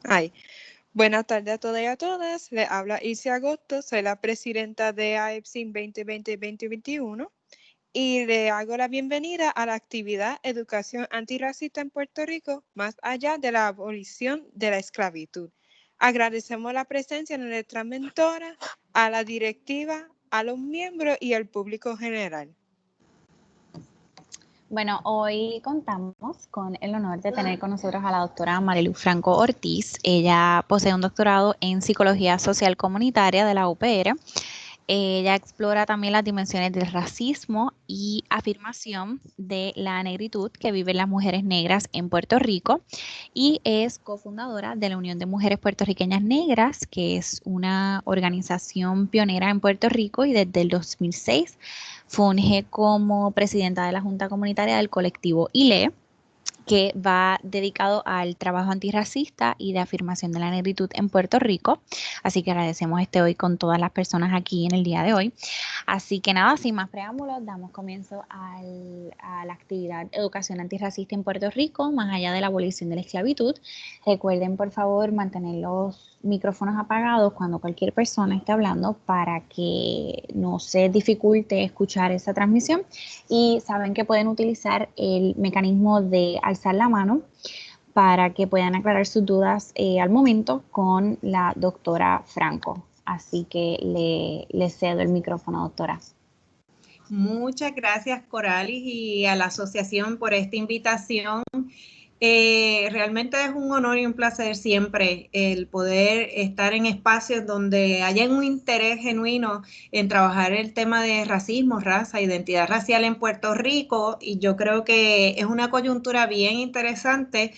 Ay, buenas tardes a todas y a todas. Le habla Isi Agosto, soy la presidenta de AEPSIN 2020-2021 y le hago la bienvenida a la actividad Educación Antirracista en Puerto Rico, más allá de la abolición de la esclavitud. Agradecemos la presencia de nuestra mentora, a la directiva, a los miembros y al público general. Bueno, hoy contamos con el honor de tener con nosotros a la doctora Marilu Franco Ortiz. Ella posee un doctorado en Psicología Social Comunitaria de la UPR. Ella explora también las dimensiones del racismo y afirmación de la negritud que viven las mujeres negras en Puerto Rico y es cofundadora de la Unión de Mujeres Puertorriqueñas Negras, que es una organización pionera en Puerto Rico y desde el 2006 funge como presidenta de la Junta Comunitaria del colectivo ILE, que va dedicado al trabajo antirracista y de afirmación de la negritud en Puerto Rico. Así que agradecemos hoy con todas las personas aquí en el día de hoy. Así que nada, sin más preámbulos, damos comienzo a la actividad Educación Antirracista en Puerto Rico, más allá de la abolición de la esclavitud. Recuerden, por favor, mantener los micrófonos apagados cuando cualquier persona esté hablando para que no se dificulte escuchar esa transmisión. Y saben que pueden utilizar el mecanismo de alzar la mano para que puedan aclarar sus dudas al momento con la doctora Franco. Así que le cedo el micrófono, doctora. Muchas gracias, Coralis, y a la asociación por esta invitación. Realmente es un honor y un placer siempre el poder estar en espacios donde haya un interés genuino en trabajar el tema de racismo, raza, identidad racial en Puerto Rico, y yo creo que es una coyuntura bien interesante,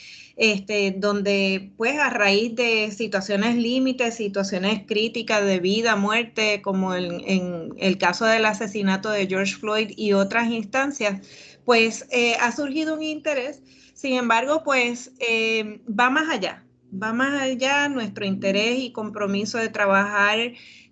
donde pues a raíz de situaciones límites, situaciones críticas de vida, muerte, como en el caso del asesinato de George Floyd y otras instancias, pues ha surgido un interés. Sin embargo, pues va más allá nuestro interés y compromiso de trabajar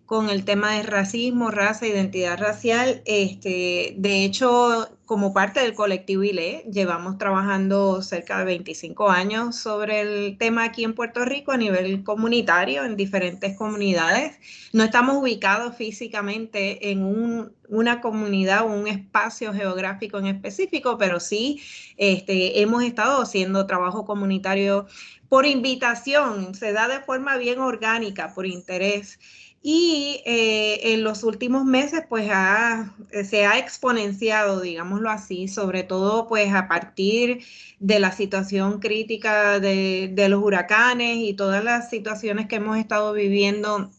con el tema de racismo, raza, identidad racial. De hecho, como parte del colectivo ILE, llevamos trabajando cerca de 25 años sobre el tema aquí en Puerto Rico a nivel comunitario, en diferentes comunidades. No estamos ubicados físicamente en una comunidad o un espacio geográfico en específico, pero sí hemos estado haciendo trabajo comunitario por invitación, se da de forma bien orgánica, por interés. Y en los últimos meses, pues se ha exponenciado, digámoslo así, sobre todo pues a partir de la situación crítica de los huracanes y todas las situaciones que hemos estado viviendo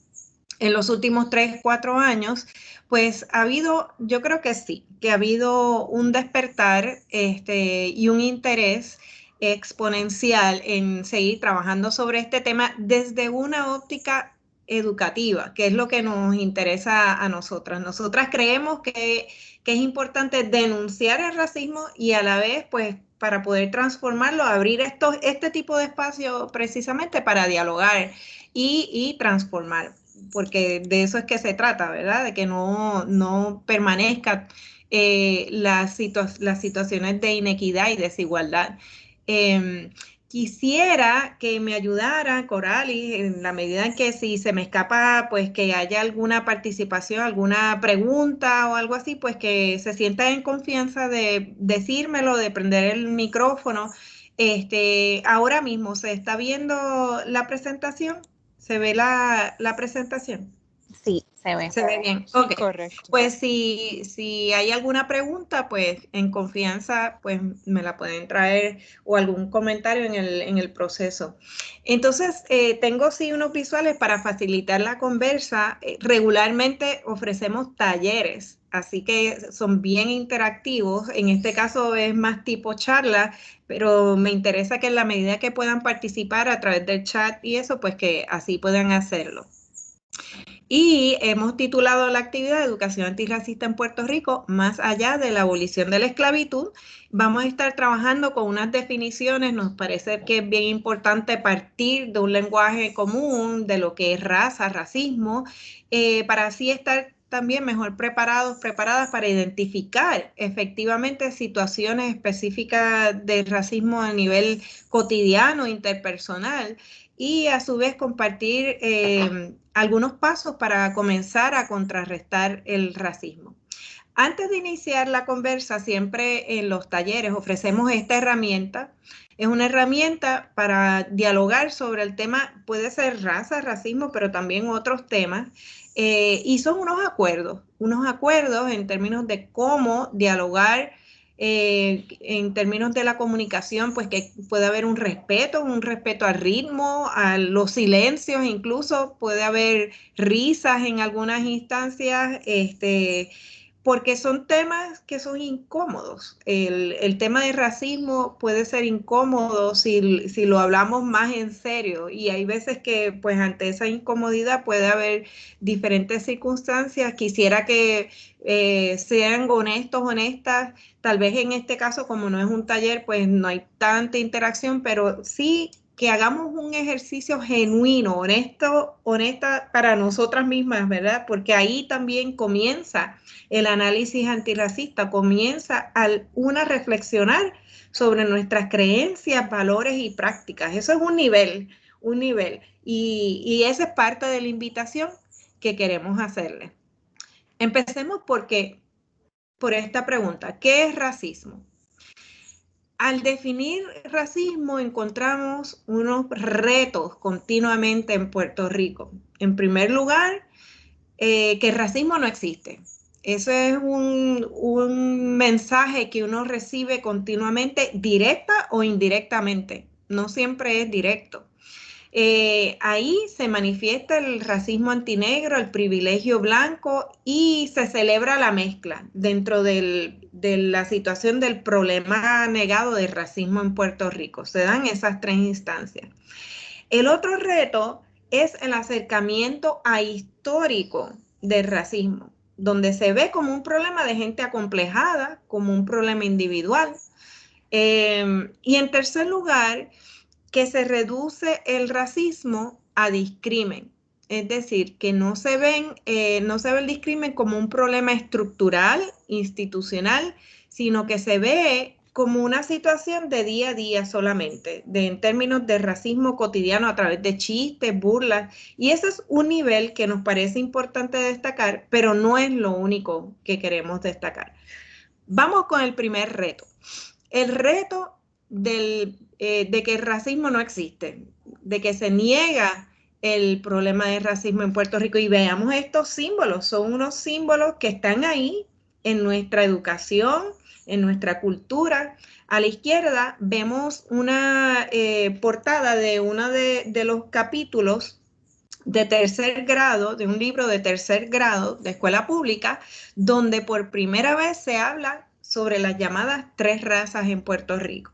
en los últimos 3, 4 años, pues ha habido, yo creo que sí, que ha habido un despertar y un interés exponencial en seguir trabajando sobre este tema desde una óptica educativa, que es lo que nos interesa a nosotras. Nosotras creemos que es importante denunciar el racismo y a la vez, pues, para poder transformarlo, abrir este tipo de espacio precisamente para dialogar y transformar, porque de eso es que se trata, ¿verdad? De que no permanezcan las situaciones de inequidad y desigualdad. Quisiera que me ayudara, Coralis, en la medida en que si se me escapa, pues que haya alguna participación, alguna pregunta o algo así, pues que se sienta en confianza de decírmelo, de prender el micrófono. Ahora mismo se está viendo la presentación. ¿Se ve la presentación? Sí, se ve. Se ve bien. Sí, Ok. correcto. Pues si hay alguna pregunta, pues en confianza, pues me la pueden traer o algún comentario en el proceso. Entonces, tengo sí unos visuales para facilitar la conversa. Regularmente ofrecemos talleres, así que son bien interactivos. En este caso es más tipo charla, pero me interesa que en la medida que puedan participar a través del chat y eso, pues que así puedan hacerlo. Y hemos titulado la actividad Educación Antirracista en Puerto Rico, más allá de la abolición de la esclavitud. Vamos a estar trabajando con unas definiciones, nos parece que es bien importante partir de un lenguaje común de lo que es raza, racismo, para así estar también mejor preparadas para identificar efectivamente situaciones específicas de racismo a nivel cotidiano, interpersonal, y a su vez compartir algunos pasos para comenzar a contrarrestar el racismo. Antes de iniciar la conversa, siempre en los talleres ofrecemos esta herramienta. Es una herramienta para dialogar sobre el tema, puede ser raza, racismo, pero también otros temas. Y son unos acuerdos en términos de cómo dialogar, en términos de la comunicación, pues que puede haber un respeto al ritmo, a los silencios, incluso puede haber risas en algunas instancias, porque son temas que son incómodos. El tema de racismo puede ser incómodo si lo hablamos más en serio, y hay veces que pues ante esa incomodidad puede haber diferentes circunstancias. Quisiera que sean honestos, honestas. Tal vez en este caso, como no es un taller, pues no hay tanta interacción, pero sí que hagamos un ejercicio genuino, honesta para nosotras mismas, ¿verdad? Porque ahí también comienza el análisis antirracista, comienza una reflexionar sobre nuestras creencias, valores y prácticas. Eso es un nivel. Y esa es parte de la invitación que queremos hacerle. Empecemos por esta pregunta: ¿qué es racismo? Al definir racismo encontramos unos retos continuamente en Puerto Rico. En primer lugar, que el racismo no existe. Eso es un mensaje que uno recibe continuamente, directa o indirectamente. No siempre es directo. Ahí se manifiesta el racismo antinegro, el privilegio blanco, y se celebra la mezcla dentro de la situación del problema negado de racismo en Puerto Rico. Se dan esas tres instancias. El otro reto es el acercamiento histórico del racismo, donde se ve como un problema de gente acomplejada, como un problema individual. Y en tercer lugar, que se reduce el racismo a discrimen. Es decir, que no se ve el discrimen como un problema estructural, institucional, sino que se ve como una situación de día a día solamente, en términos de racismo cotidiano a través de chistes, burlas. Y ese es un nivel que nos parece importante destacar, pero no es lo único que queremos destacar. Vamos con el primer reto. El reto de que el racismo no existe, de que se niega el problema de racismo en Puerto Rico. Y veamos estos símbolos, son unos símbolos que están ahí en nuestra educación, en nuestra cultura. A la izquierda vemos una portada de uno de los capítulos de tercer grado, de un libro de tercer grado de escuela pública, donde por primera vez se habla sobre las llamadas tres razas en Puerto Rico.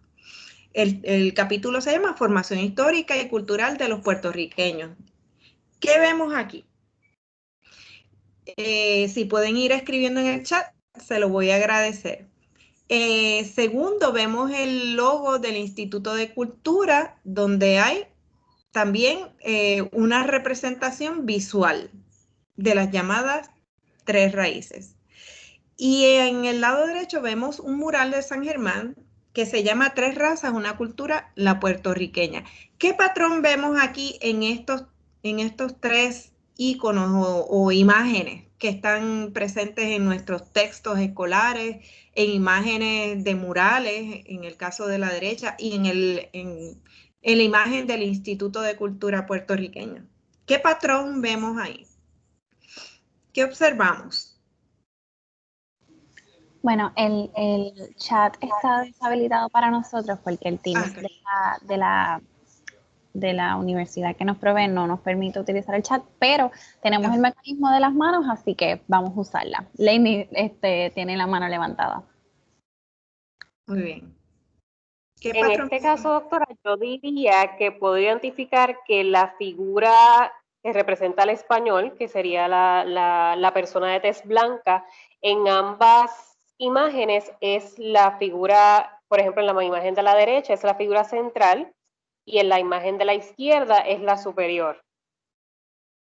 El capítulo se llama Formación Histórica y Cultural de los Puertorriqueños. ¿Qué vemos aquí? Si pueden ir escribiendo en el chat, se lo voy a agradecer. Segundo, vemos el logo del Instituto de Cultura, donde hay también una representación visual de las llamadas tres raíces. Y en el lado derecho vemos un mural de San Germán que se llama Tres razas, una cultura, la puertorriqueña. ¿Qué patrón vemos aquí en estos tres íconos o imágenes que están presentes en nuestros textos escolares, en imágenes de murales, en el caso de la derecha, y en la imagen del Instituto de Cultura puertorriqueño? ¿Qué patrón vemos ahí? ¿Qué observamos? Bueno, el chat está deshabilitado para nosotros porque el Teams de la universidad que nos provee no nos permite utilizar el chat, pero tenemos el mecanismo de las manos, así que vamos a usarla. Lainey tiene la mano levantada. Muy bien. En este caso, doctora, yo diría que puedo identificar que la figura que representa al español, que sería la persona de tez blanca, en ambas imágenes es la figura, por ejemplo, en la imagen de la derecha es la figura central y en la imagen de la izquierda es la superior.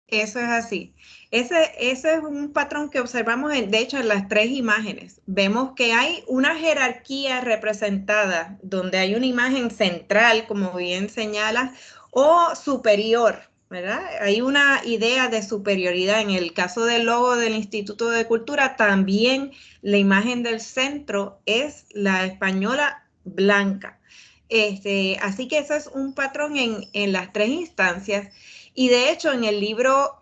Eso es así. Ese es un patrón que observamos, de hecho, en las tres imágenes. Vemos que hay una jerarquía representada, donde hay una imagen central, como bien señala, o superior, ¿verdad? Hay una idea de superioridad. En el caso del logo del Instituto de Cultura, también la imagen del centro es la española blanca. Así que eso es un patrón en las tres instancias. Y de hecho, en el libro,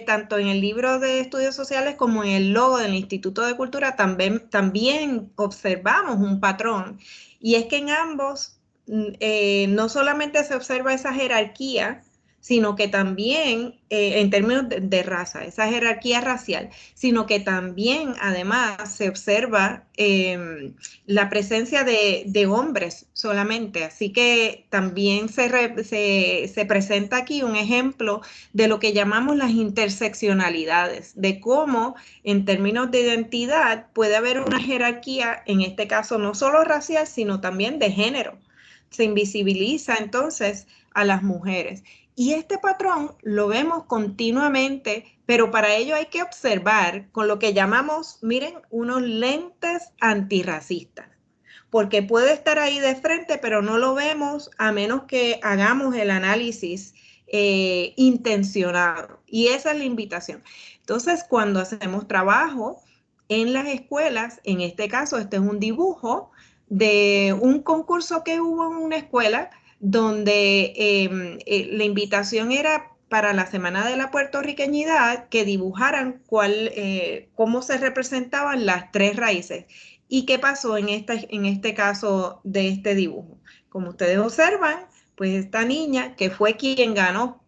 tanto en el libro de estudios sociales como en el logo del Instituto de Cultura, también observamos un patrón. Y es que en ambos no solamente se observa esa jerarquía, sino que también, en términos de raza, esa jerarquía racial, sino que también, además, se observa la presencia de hombres solamente. Así que también se presenta aquí un ejemplo de lo que llamamos las interseccionalidades, de cómo, en términos de identidad, puede haber una jerarquía, en este caso no solo racial, sino también de género. Se invisibiliza entonces a las mujeres. Y este patrón lo vemos continuamente, pero para ello hay que observar con lo que llamamos, miren, unos lentes antirracistas, porque puede estar ahí de frente, pero no lo vemos a menos que hagamos el análisis intencionado. Y esa es la invitación. Entonces, cuando hacemos trabajo en las escuelas, en este caso, este es un dibujo de un concurso que hubo en una escuela donde la invitación era para la Semana de la Puertorriqueñidad que dibujaran cómo se representaban las tres raíces. ¿Y qué pasó en este caso de este dibujo? Como ustedes observan, pues esta niña, que fue quien ganó,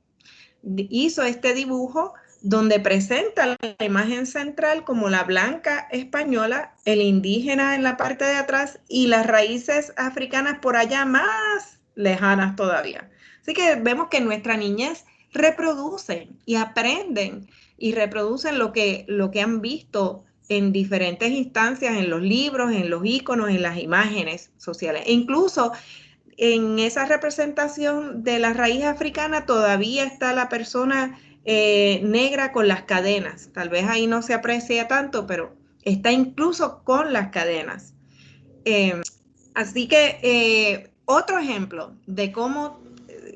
hizo este dibujo donde presenta la imagen central como la blanca española, el indígena en la parte de atrás y las raíces africanas por allá más lejanas todavía. Así que vemos que nuestra niñez reproducen y aprenden y reproducen lo que han visto en diferentes instancias, en los libros, en los iconos, en las imágenes sociales. E incluso en esa representación de la raíz africana todavía está la persona negra con las cadenas. Tal vez ahí no se aprecia tanto, pero está incluso con las cadenas. Así que otro ejemplo de cómo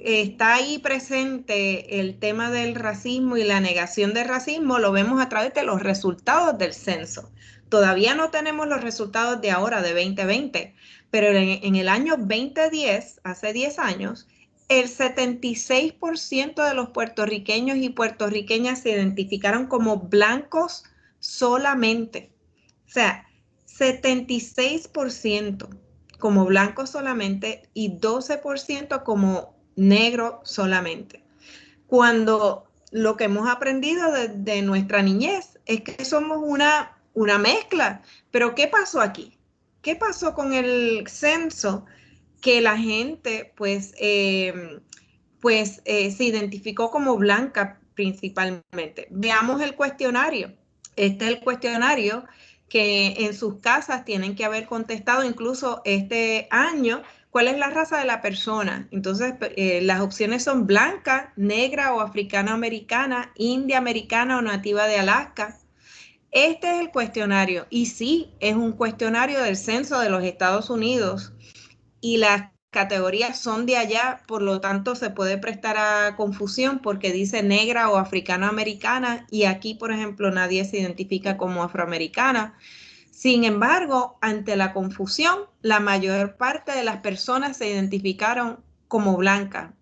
está ahí presente el tema del racismo y la negación del racismo lo vemos a través de los resultados del censo. Todavía no tenemos los resultados de ahora, de 2020, pero en el año 2010, hace 10 años, el 76% de los puertorriqueños y puertorriqueñas se identificaron como blancos solamente. O sea, 76% como blanco solamente y 12% como negro solamente. Cuando lo que hemos aprendido de nuestra niñez es que somos una mezcla. Pero ¿qué pasó aquí? ¿Qué pasó con el censo? Que la gente se identificó como blanca principalmente. Veamos el cuestionario. Este es el cuestionario que en sus casas tienen que haber contestado incluso este año. ¿Cuál es la raza de la persona? Entonces, las opciones son blanca, negra o africana-americana, india americana o nativa de Alaska. Este es el cuestionario y sí, es un cuestionario del censo de los Estados Unidos y las categorías son de allá, por lo tanto se puede prestar a confusión porque dice negra o africano-americana y aquí, por ejemplo, nadie se identifica como afroamericana. Sin embargo, ante la confusión, la mayor parte de las personas se identificaron como blancas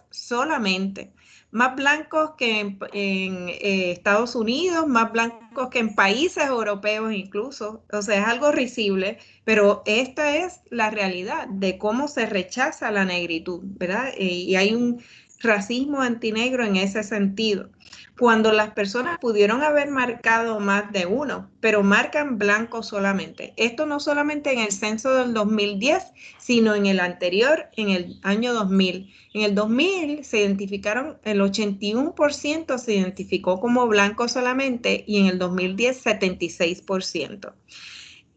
solamente. Más blancos que en Estados Unidos, más blancos que en países europeos incluso. O sea, es algo risible, pero esta es la realidad de cómo se rechaza la negritud, ¿verdad? Y hay un racismo antinegro en ese sentido. Cuando las personas pudieron haber marcado más de uno, pero marcan blanco solamente. Esto no solamente en el censo del 2010, sino en el anterior, en el año 2000. En el 2000 se identificaron, el 81% se identificó como blanco solamente y en el 2010 76%.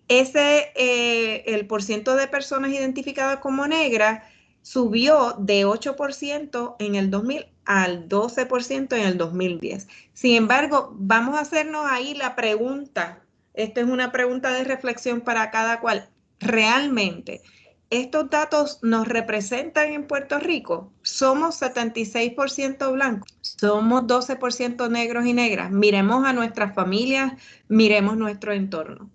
El porciento de personas identificadas como negras subió de 8% en el 2000 al 12% en el 2010. Sin embargo, vamos a hacernos ahí la pregunta. Esta es una pregunta de reflexión para cada cual. Realmente, estos datos nos representan en Puerto Rico. Somos 76% blancos, somos 12% negros y negras. Miremos a nuestras familias, miremos nuestro entorno.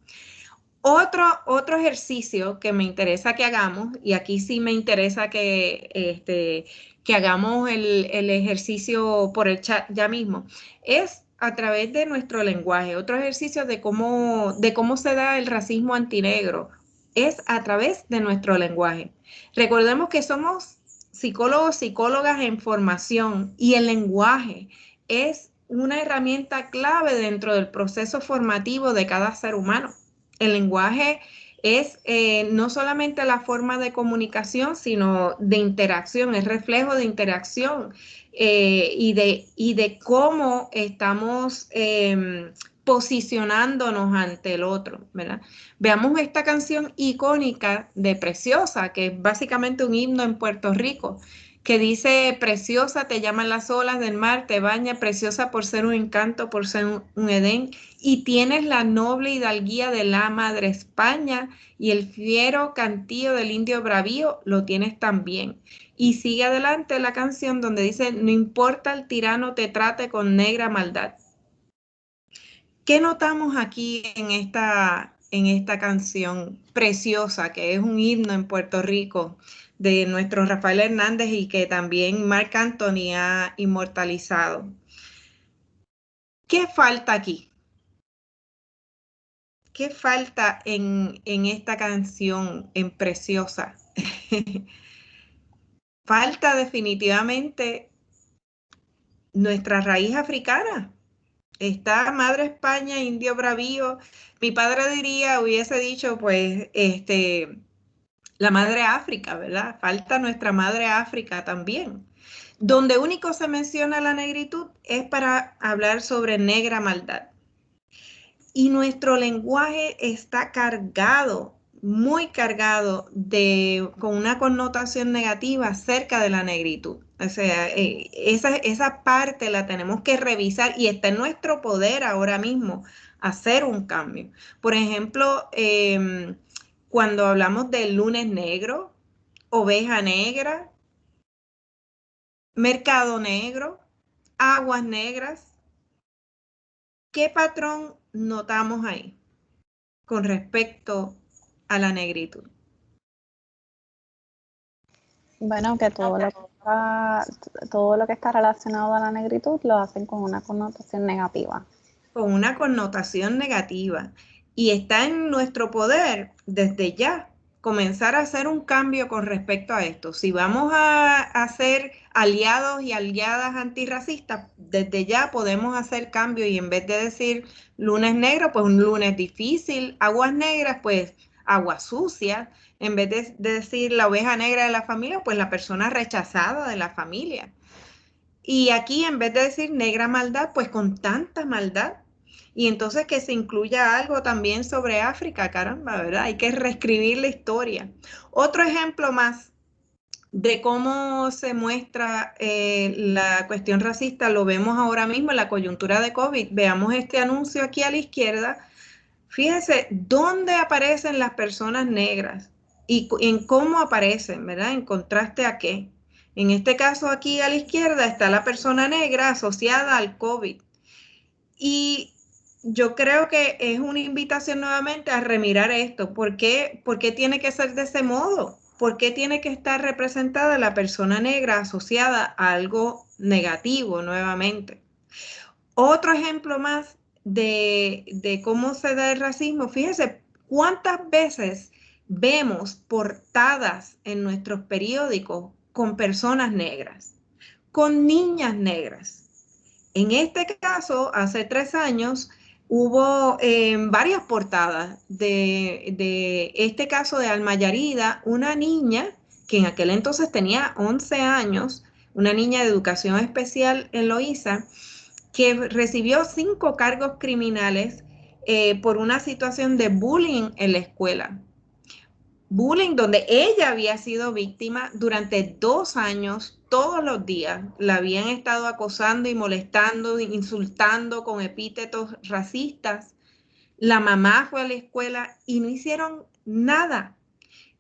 Otro ejercicio que me interesa que hagamos, y aquí sí me interesa que hagamos el ejercicio por el chat ya mismo, es a través de nuestro lenguaje. Otro ejercicio de cómo se da el racismo antinegro es a través de nuestro lenguaje. Recordemos que somos psicólogos, psicólogas en formación, y el lenguaje es una herramienta clave dentro del proceso formativo de cada ser humano. El lenguaje es no solamente la forma de comunicación, sino de interacción, es reflejo de interacción y de cómo estamos posicionándonos ante el otro, ¿verdad? Veamos esta canción icónica de Preciosa, que es básicamente un himno en Puerto Rico, que dice: preciosa, te llaman las olas del mar, te baña, preciosa por ser un encanto, por ser un Edén, y tienes la noble hidalguía de la madre España, y el fiero cantillo del indio bravío lo tienes también. Y sigue adelante la canción donde dice: no importa el tirano te trate con negra maldad. ¿Qué notamos aquí en esta canción Preciosa, que es un himno en Puerto Rico de nuestro Rafael Hernández y que también Marc Anthony ha inmortalizado? ¿Qué falta aquí? ¿Qué falta en esta canción, en Preciosa? Falta definitivamente nuestra raíz africana. Está Madre España, Indio Bravío. Mi padre hubiese dicho, pues, la Madre África, ¿verdad? Falta nuestra Madre África también. Donde único se menciona la negritud es para hablar sobre negra maldad. Y nuestro lenguaje está cargado, muy cargado, con una connotación negativa acerca de la negritud. O sea, esa parte la tenemos que revisar y está en nuestro poder ahora mismo hacer un cambio. Por ejemplo, cuando hablamos del lunes negro, oveja negra, mercado negro, aguas negras, ¿qué patrón notamos ahí con respecto a la negritud? Bueno, que todo lo que está relacionado a la negritud lo hacen con una connotación negativa. Con una connotación negativa. Y está en nuestro poder desde ya comenzar a hacer un cambio con respecto a esto. Si vamos a ser aliados y aliadas antirracistas, desde ya podemos hacer cambio, y en vez de decir lunes negro, pues un lunes difícil, aguas negras, pues aguas sucias. En vez de decir la oveja negra de la familia, pues la persona rechazada de la familia. Y aquí, en vez de decir negra maldad, pues con tanta maldad. Y entonces que se incluya algo también sobre África, caramba, ¿verdad? Hay que reescribir la historia. Otro ejemplo más de cómo se muestra la cuestión racista lo vemos ahora mismo en la coyuntura de COVID. Veamos este anuncio aquí a la izquierda. Fíjense dónde aparecen las personas negras y en cómo aparecen, ¿verdad? En contraste a qué. En este caso aquí a la izquierda está la persona negra asociada al COVID. Y yo creo que es una invitación nuevamente a remirar esto. ¿Por qué tiene que ser de ese modo? ¿Por qué tiene que estar representada la persona negra asociada a algo negativo nuevamente? Otro ejemplo más de cómo se da el racismo. Fíjense cuántas veces vemos portadas en nuestros periódicos con personas negras, con niñas negras. En este caso, hace 3 años, hubo varias portadas de este caso de Alma Yarida, una niña que en aquel entonces tenía 11 años, una niña de educación especial en Loíza, que recibió 5 cargos criminales por una situación de bullying en la escuela. Bullying donde ella había sido víctima durante 2 años, todos los días. La habían estado acosando y molestando, insultando con epítetos racistas. La mamá fue a la escuela y no hicieron nada.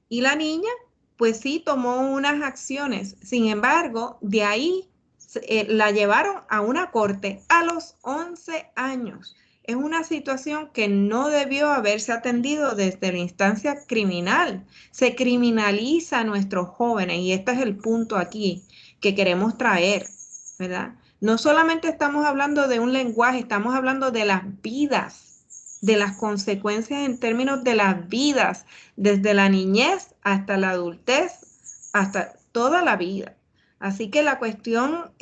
Y la niña pues sí tomó unas acciones. Sin embargo, de ahí la llevaron a una corte a los 11 años. Es una situación que no debió haberse atendido desde la instancia criminal. Se criminaliza a nuestros jóvenes y este es el punto aquí que queremos traer, ¿verdad? No solamente estamos hablando de un lenguaje, estamos hablando de las vidas, de las consecuencias en términos de las vidas, desde la niñez hasta la adultez, hasta toda la vida. Así que la cuestión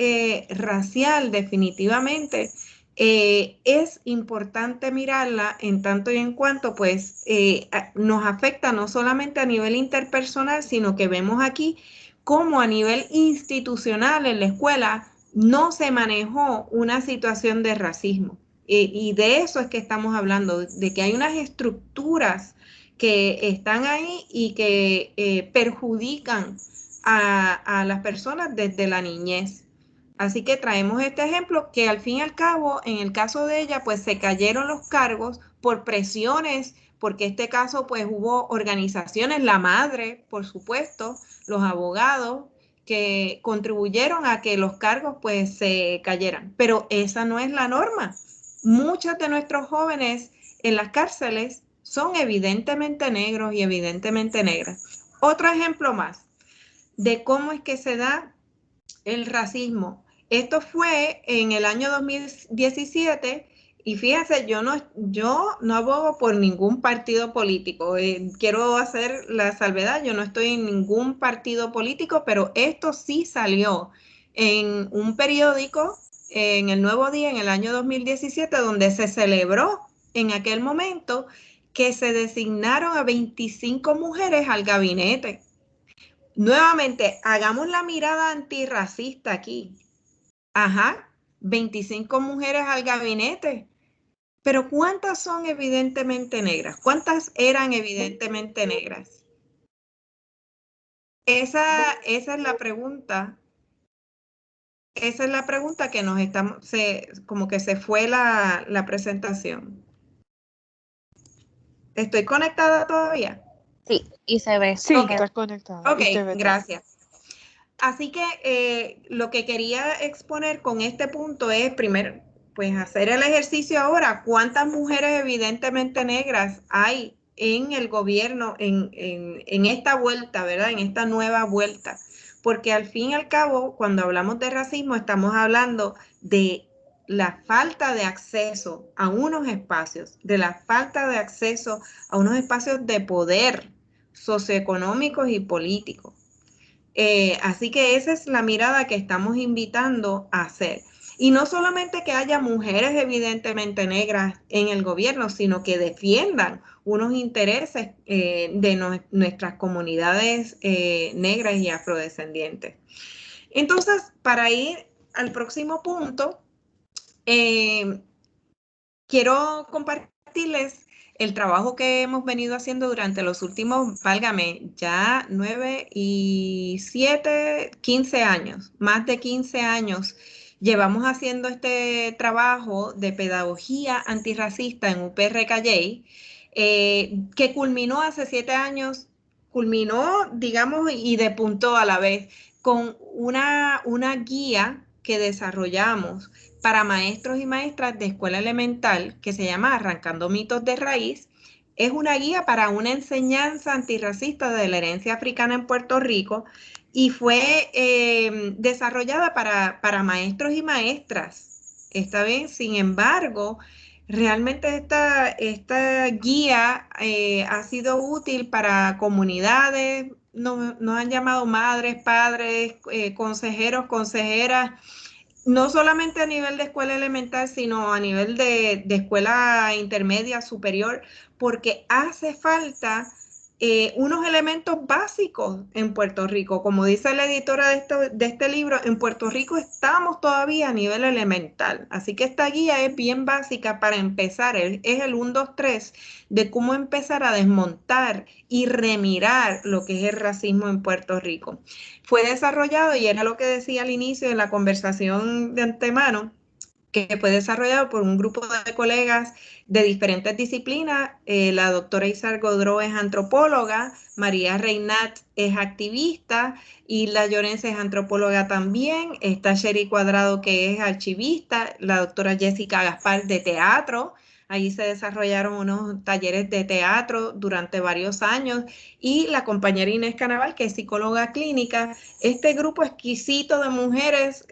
racial definitivamente es importante mirarla en tanto y en cuanto pues nos afecta no solamente a nivel interpersonal, sino que vemos aquí cómo a nivel institucional en la escuela no se manejó una situación de racismo. Y de eso es que estamos hablando, de que hay unas estructuras que están ahí y que perjudican a las personas desde la niñez. Así que traemos este ejemplo que al fin y al cabo, en el caso de ella, pues se cayeron los cargos por presiones, porque este caso pues hubo organizaciones, la madre, por supuesto, los abogados, que contribuyeron a que los cargos pues se cayeran. Pero esa no es la norma. Muchos de nuestros jóvenes en las cárceles son evidentemente negros y evidentemente negras. Otro ejemplo más de cómo es que se da el racismo. Esto fue en el año 2017 y fíjense, yo no abogo por ningún partido político. Quiero hacer la salvedad, yo no estoy en ningún partido político, pero esto sí salió en un periódico, en el Nuevo Día, en el año 2017, donde se celebró en aquel momento que se designaron a 25 mujeres al gabinete. Nuevamente, hagamos la mirada antirracista aquí. Ajá, 25 mujeres al gabinete. Pero ¿cuántas son evidentemente negras? ¿Cuántas eran evidentemente negras? Esa es la pregunta. Esa es la pregunta que nos estamos, como que se fue la presentación. ¿Estoy conectada todavía? Sí, y se ve. Sí, Ok. estás conectada. Ok, gracias. Así que lo que quería exponer con este punto es, primero, pues hacer el ejercicio ahora. ¿Cuántas mujeres evidentemente negras hay en el gobierno en esta vuelta, ¿verdad? En esta nueva vuelta. Porque al fin y al cabo, cuando hablamos de racismo, estamos hablando de la falta de acceso a unos espacios, de la falta de acceso a unos espacios de poder socioeconómicos y políticos. Así que esa es la mirada que estamos invitando a hacer. Y no solamente que haya mujeres evidentemente negras en el gobierno, sino que defiendan unos intereses de nuestras comunidades negras y afrodescendientes. Entonces, para ir al próximo punto, quiero compartirles el trabajo que hemos venido haciendo durante los últimos, válgame, ya 9 y 7, 15 años, más de 15 años. Llevamos haciendo este trabajo de pedagogía antirracista en UPR Calley, que culminó hace 7 años, culminó, digamos, y depuntó a la vez con una guía que desarrollamos para maestros y maestras de escuela elemental que se llama Arrancando Mitos de Raíz. Es una guía para una enseñanza antirracista de la herencia africana en Puerto Rico y fue desarrollada para maestros y maestras. Está bien, sin embargo, realmente esta guía ha sido útil para comunidades, nos han llamado madres, padres, consejeros, consejeras, no solamente a nivel de escuela elemental, sino a nivel de escuela intermedia, superior, porque hace falta unos elementos básicos en Puerto Rico. Como dice la editora de este libro, en Puerto Rico estamos todavía a nivel elemental. Así que esta guía es bien básica para empezar. Es el 1, 2, 3 de cómo empezar a desmontar y remirar lo que es el racismo en Puerto Rico. Fue desarrollado, y era lo que decía al inicio de la conversación de antemano, que fue desarrollado por un grupo de colegas de diferentes disciplinas. La doctora Isar Godró es antropóloga, María Reinat es activista, Hilda Llorens es antropóloga también, está Sherry Cuadrado, que es archivista, la doctora Jessica Gaspar de teatro. Allí se desarrollaron unos talleres de teatro durante varios años, y la compañera Inés Canaval, que es psicóloga clínica. Este grupo exquisito de mujeres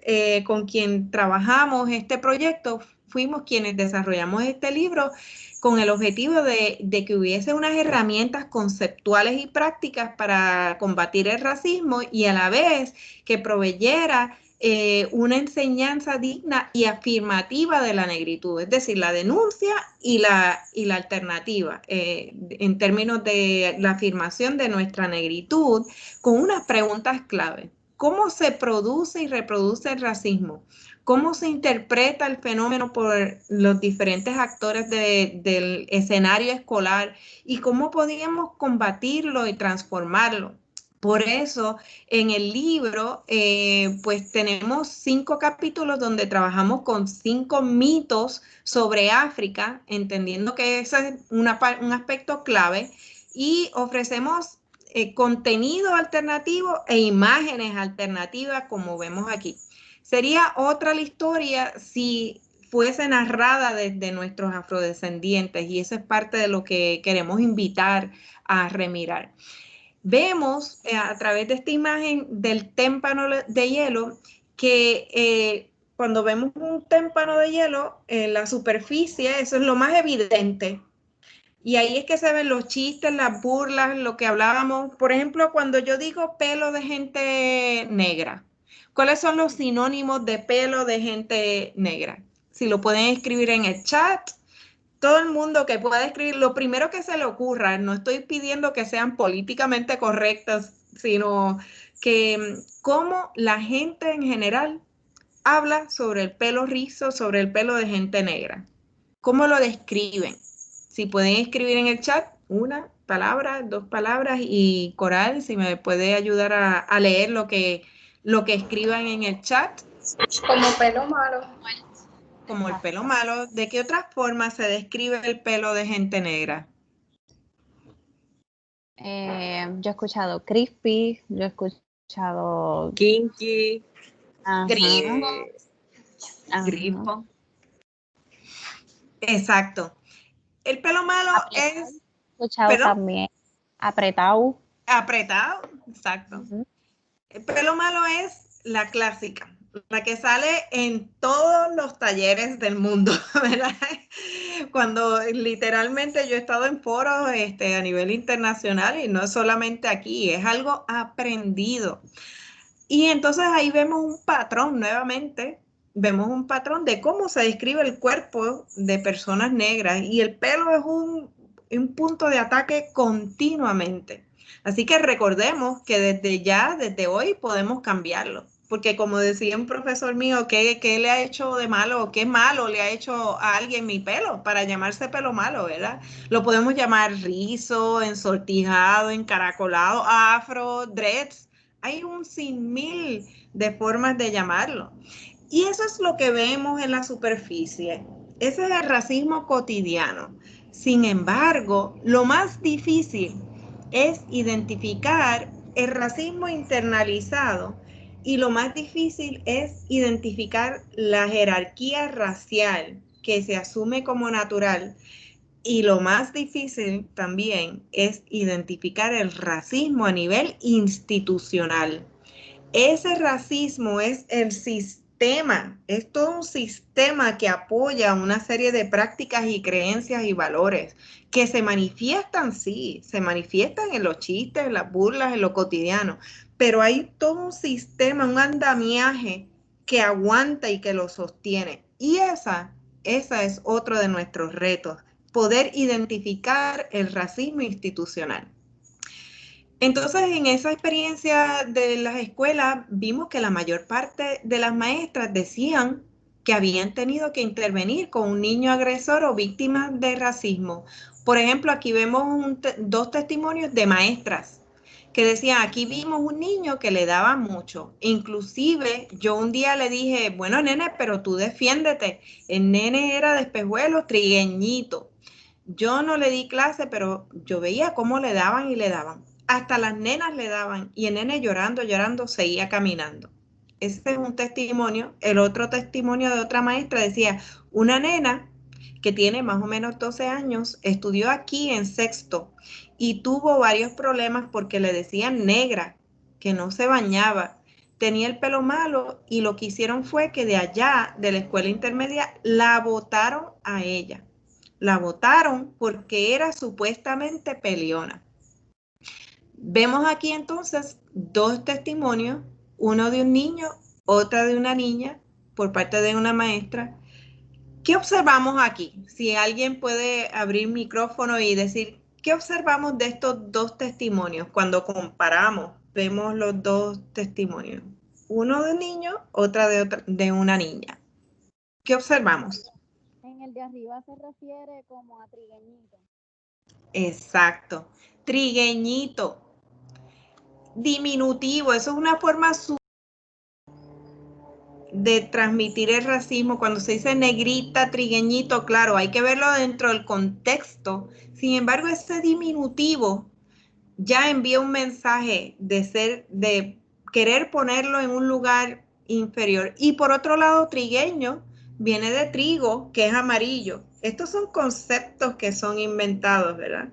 con quien trabajamos este proyecto, fuimos quienes desarrollamos este libro con el objetivo de que hubiese unas herramientas conceptuales y prácticas para combatir el racismo, y a la vez que proveyera una enseñanza digna y afirmativa de la negritud, es decir, la denuncia y la alternativa en términos de la afirmación de nuestra negritud, con unas preguntas clave. ¿Cómo se produce y reproduce el racismo? ¿Cómo se interpreta el fenómeno por los diferentes actores del escenario escolar? ¿Y cómo podíamos combatirlo y transformarlo? Por eso, en el libro, pues tenemos 5 capítulos donde trabajamos con 5 mitos sobre África, entendiendo que ese es un aspecto clave, y ofrecemos contenido alternativo e imágenes alternativas, como vemos aquí. Sería otra la historia si fuese narrada desde nuestros afrodescendientes, y eso es parte de lo que queremos invitar a remirar. Vemos a través de esta imagen del témpano de hielo que cuando vemos un témpano de hielo en la superficie, eso es lo más evidente. Y ahí es que se ven los chistes, las burlas, lo que hablábamos. Por ejemplo, cuando yo digo pelo de gente negra, ¿cuáles son los sinónimos de pelo de gente negra? Si lo pueden escribir en el chat. Todo el mundo que pueda escribir, lo primero que se le ocurra. No estoy pidiendo que sean políticamente correctos, sino que cómo la gente en general habla sobre el pelo rizo, sobre el pelo de gente negra. ¿Cómo lo describen? Si pueden escribir en el chat una palabra, 2 palabras, y Coral, si me puede ayudar a leer lo que escriban en el chat. Como pelo malo. Como el pelo malo. ¿De qué otra forma se describe el pelo de gente negra? Yo he escuchado crispy, yo he escuchado kinky, grifo. Exacto. El pelo malo Apretado. es... He escuchado también apretado. Apretado, exacto. El pelo malo es la clásica, la que sale en todos los talleres del mundo, ¿verdad? Cuando literalmente yo he estado en foros a nivel internacional, y no solamente aquí, es algo aprendido. Y entonces ahí vemos un patrón nuevamente, vemos un patrón de cómo se describe el cuerpo de personas negras, y el pelo es un punto de ataque continuamente. Así que recordemos que desde hoy podemos cambiarlo. Porque como decía un profesor mío, ¿qué le ha hecho de malo o qué malo le ha hecho a alguien mi pelo para llamarse pelo malo, verdad? Lo podemos llamar rizo, ensortijado, encaracolado, afro, dreads. Hay un sinmil de formas de llamarlo. Y eso es lo que vemos en la superficie. Ese es el racismo cotidiano. Sin embargo, lo más difícil es identificar el racismo internalizado, y lo más difícil es identificar la jerarquía racial que se asume como natural, y lo más difícil también es identificar el racismo a nivel institucional. Ese racismo es el sistema, es todo un sistema que apoya una serie de prácticas y creencias y valores que se manifiestan, sí, se manifiestan en los chistes, en las burlas, en lo cotidiano, pero hay todo un sistema, un andamiaje que aguanta y que lo sostiene. Y esa es otro de nuestros retos, poder identificar el racismo institucional. Entonces, en esa experiencia de las escuelas, vimos que la mayor parte de las maestras decían que habían tenido que intervenir con un niño agresor o víctima de racismo. Por ejemplo, aquí vemos 2 testimonios de maestras que decían, aquí vimos un niño que le daba mucho. Inclusive yo un día le dije, bueno, nene, pero tú defiéndete. El nene era de Espejuelos, trigueñito. Yo no le di clase, pero yo veía cómo le daban y le daban. Hasta las nenas le daban y el nene llorando, llorando, seguía caminando. Ese es un testimonio. El otro testimonio de otra maestra decía, una nena que tiene más o menos 12 años, estudió aquí en sexto y tuvo varios problemas porque le decían negra, que no se bañaba, tenía el pelo malo y lo que hicieron fue que de allá, de la escuela intermedia, la botaron a ella. La botaron porque era supuestamente peleona. Vemos aquí entonces dos testimonios, uno de un niño, otra de una niña, por parte de una maestra. ¿Qué observamos aquí? Si alguien puede abrir micrófono y decir, ¿qué observamos de estos dos testimonios cuando comparamos? Vemos los dos testimonios. Uno de un niño, otra de una niña. ¿Qué observamos? En el de arriba se refiere como a trigueñito. Exacto. Trigueñito. Diminutivo. Eso es una forma de transmitir el racismo. Cuando se dice negrita, trigueñito, claro, hay que verlo dentro del contexto. Sin embargo, ese diminutivo ya envía un mensaje de querer ponerlo en un lugar inferior. Y por otro lado, trigueño viene de trigo, que es amarillo. Estos son conceptos que son inventados, ¿verdad?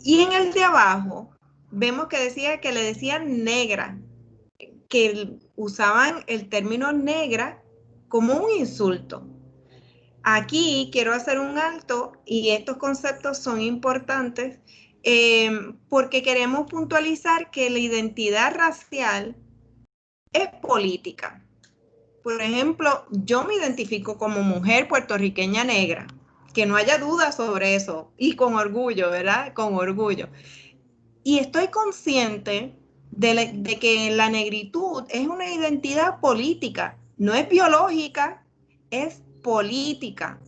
Y en el de abajo, vemos que decía que le decían negra, que usaban el término negra como un insulto. Aquí quiero hacer un alto y estos conceptos son importantes porque queremos puntualizar que la identidad racial es política. Por ejemplo, yo me identifico como mujer puertorriqueña negra, que no haya duda sobre eso, y con orgullo, ¿verdad? Con orgullo. Y estoy consciente de que la negritud es una identidad política, no es biológica, es política.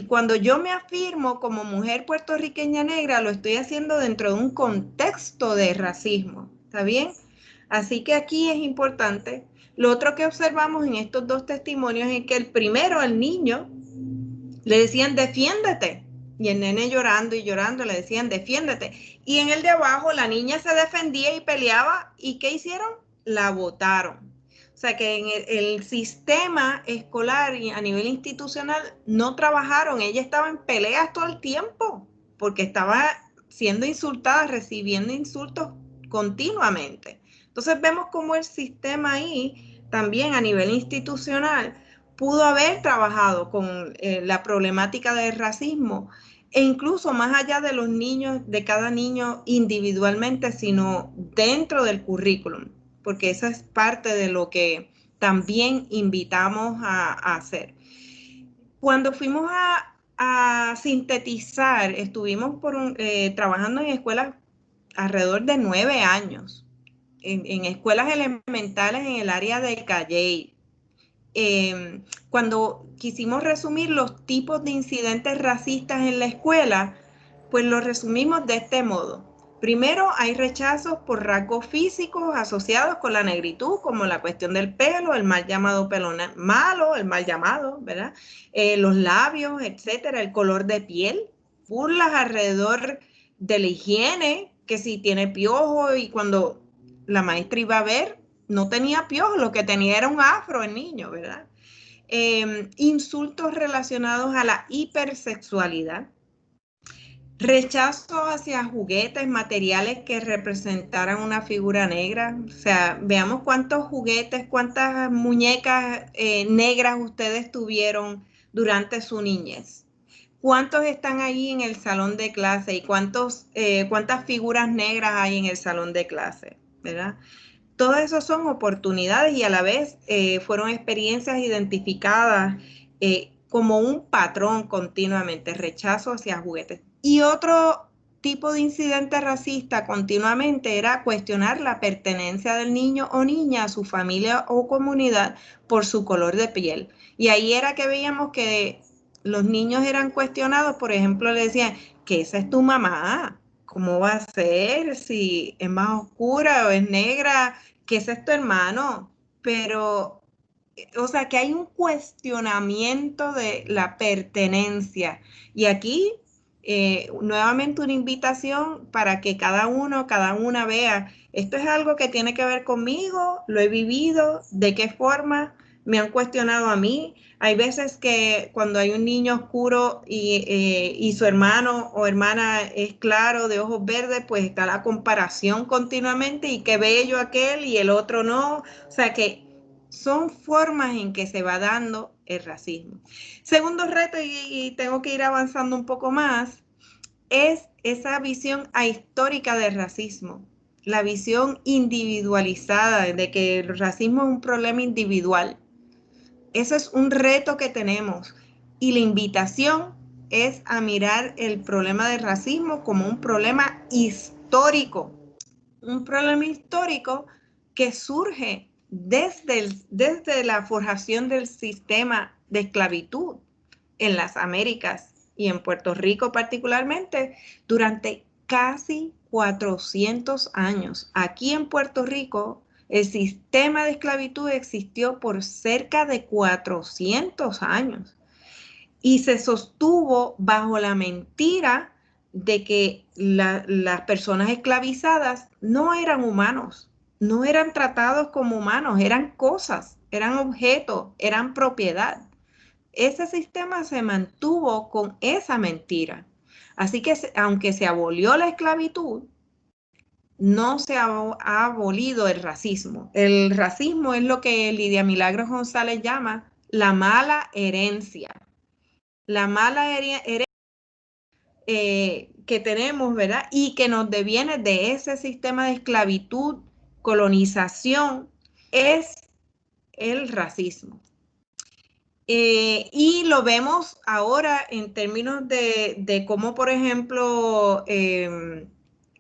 Cuando yo me afirmo como mujer puertorriqueña negra, lo estoy haciendo dentro de un contexto de racismo, ¿está bien? Así que aquí es importante. Lo otro que observamos en estos dos testimonios es que el primero, el niño, le decían defiéndete. Y el nene llorando y llorando le decían defiéndete. Y en el de abajo la niña se defendía y peleaba. ¿Y qué hicieron? La botaron. O sea que en el sistema escolar y a nivel institucional no trabajaron. Ella estaba en peleas todo el tiempo porque estaba siendo insultada, recibiendo insultos continuamente. Entonces vemos cómo el sistema ahí también a nivel institucional pudo haber trabajado con la problemática del racismo e incluso más allá de los niños, de cada niño individualmente, sino dentro del currículum, porque esa es parte de lo que también invitamos a hacer. Cuando fuimos a sintetizar, estuvimos trabajando en escuelas alrededor de 9 años, en escuelas elementales en el área de Calley. Cuando quisimos resumir los tipos de incidentes racistas en la escuela, pues lo resumimos de este modo. Primero, hay rechazos por rasgos físicos asociados con la negritud, como la cuestión del pelo, el mal llamado pelo malo, el mal llamado, ¿verdad? Los labios, etcétera, el color de piel, burlas alrededor de la higiene, que si tiene piojo y cuando la maestra iba a ver, no tenía piojos, lo que tenía era un afro el niño, ¿verdad? Insultos relacionados a la hipersexualidad, rechazo hacia juguetes, materiales que representaran una figura negra. O sea, veamos cuántos juguetes, cuántas muñecas negras ustedes tuvieron durante su niñez. ¿Cuántos están ahí en el salón de clase y cuántas figuras negras hay en el salón de clase, ¿verdad? Todo eso son oportunidades y a la vez fueron experiencias identificadas como un patrón continuamente, rechazo hacia juguetes. Y otro tipo de incidente racista continuamente era cuestionar la pertenencia del niño o niña a su familia o comunidad por su color de piel. Y ahí era que veíamos que los niños eran cuestionados, por ejemplo, le decían que esa es tu mamá. ¿cómo va a ser? Si es más oscura o es negra, ¿qué es esto, hermano? Pero, o sea, que hay un cuestionamiento de la pertenencia. Y aquí, nuevamente una invitación para que cada uno, cada una vea, esto es algo que tiene que ver conmigo, lo he vivido, de qué forma me han cuestionado a mí. Hay veces que cuando hay un niño oscuro y su hermano o hermana es claro, de ojos verdes, pues está la comparación continuamente y qué bello aquel y el otro no. O sea que son formas en que se va dando el racismo. Segundo reto, y tengo que ir avanzando un poco más, es esa visión ahistórica del racismo, la visión individualizada de que el racismo es un problema individual. Eso es un reto que tenemos y la invitación es a mirar el problema del racismo como un problema histórico que surge desde la forjación del sistema de esclavitud en las Américas y en Puerto Rico particularmente durante casi 400 años. Aquí en Puerto Rico el sistema de esclavitud existió por cerca de 400 años y se sostuvo bajo la mentira de que las personas esclavizadas no eran humanos, no eran tratados como humanos, eran cosas, eran objetos, eran propiedad. Ese sistema se mantuvo con esa mentira. Así que aunque se abolió la esclavitud, no se ha abolido el racismo. El racismo es lo que Lidia Milagros González llama la mala herencia. La mala herencia que tenemos, ¿verdad? Y que nos deviene de ese sistema de esclavitud, colonización, es el racismo. Y lo vemos ahora en términos de cómo, por ejemplo,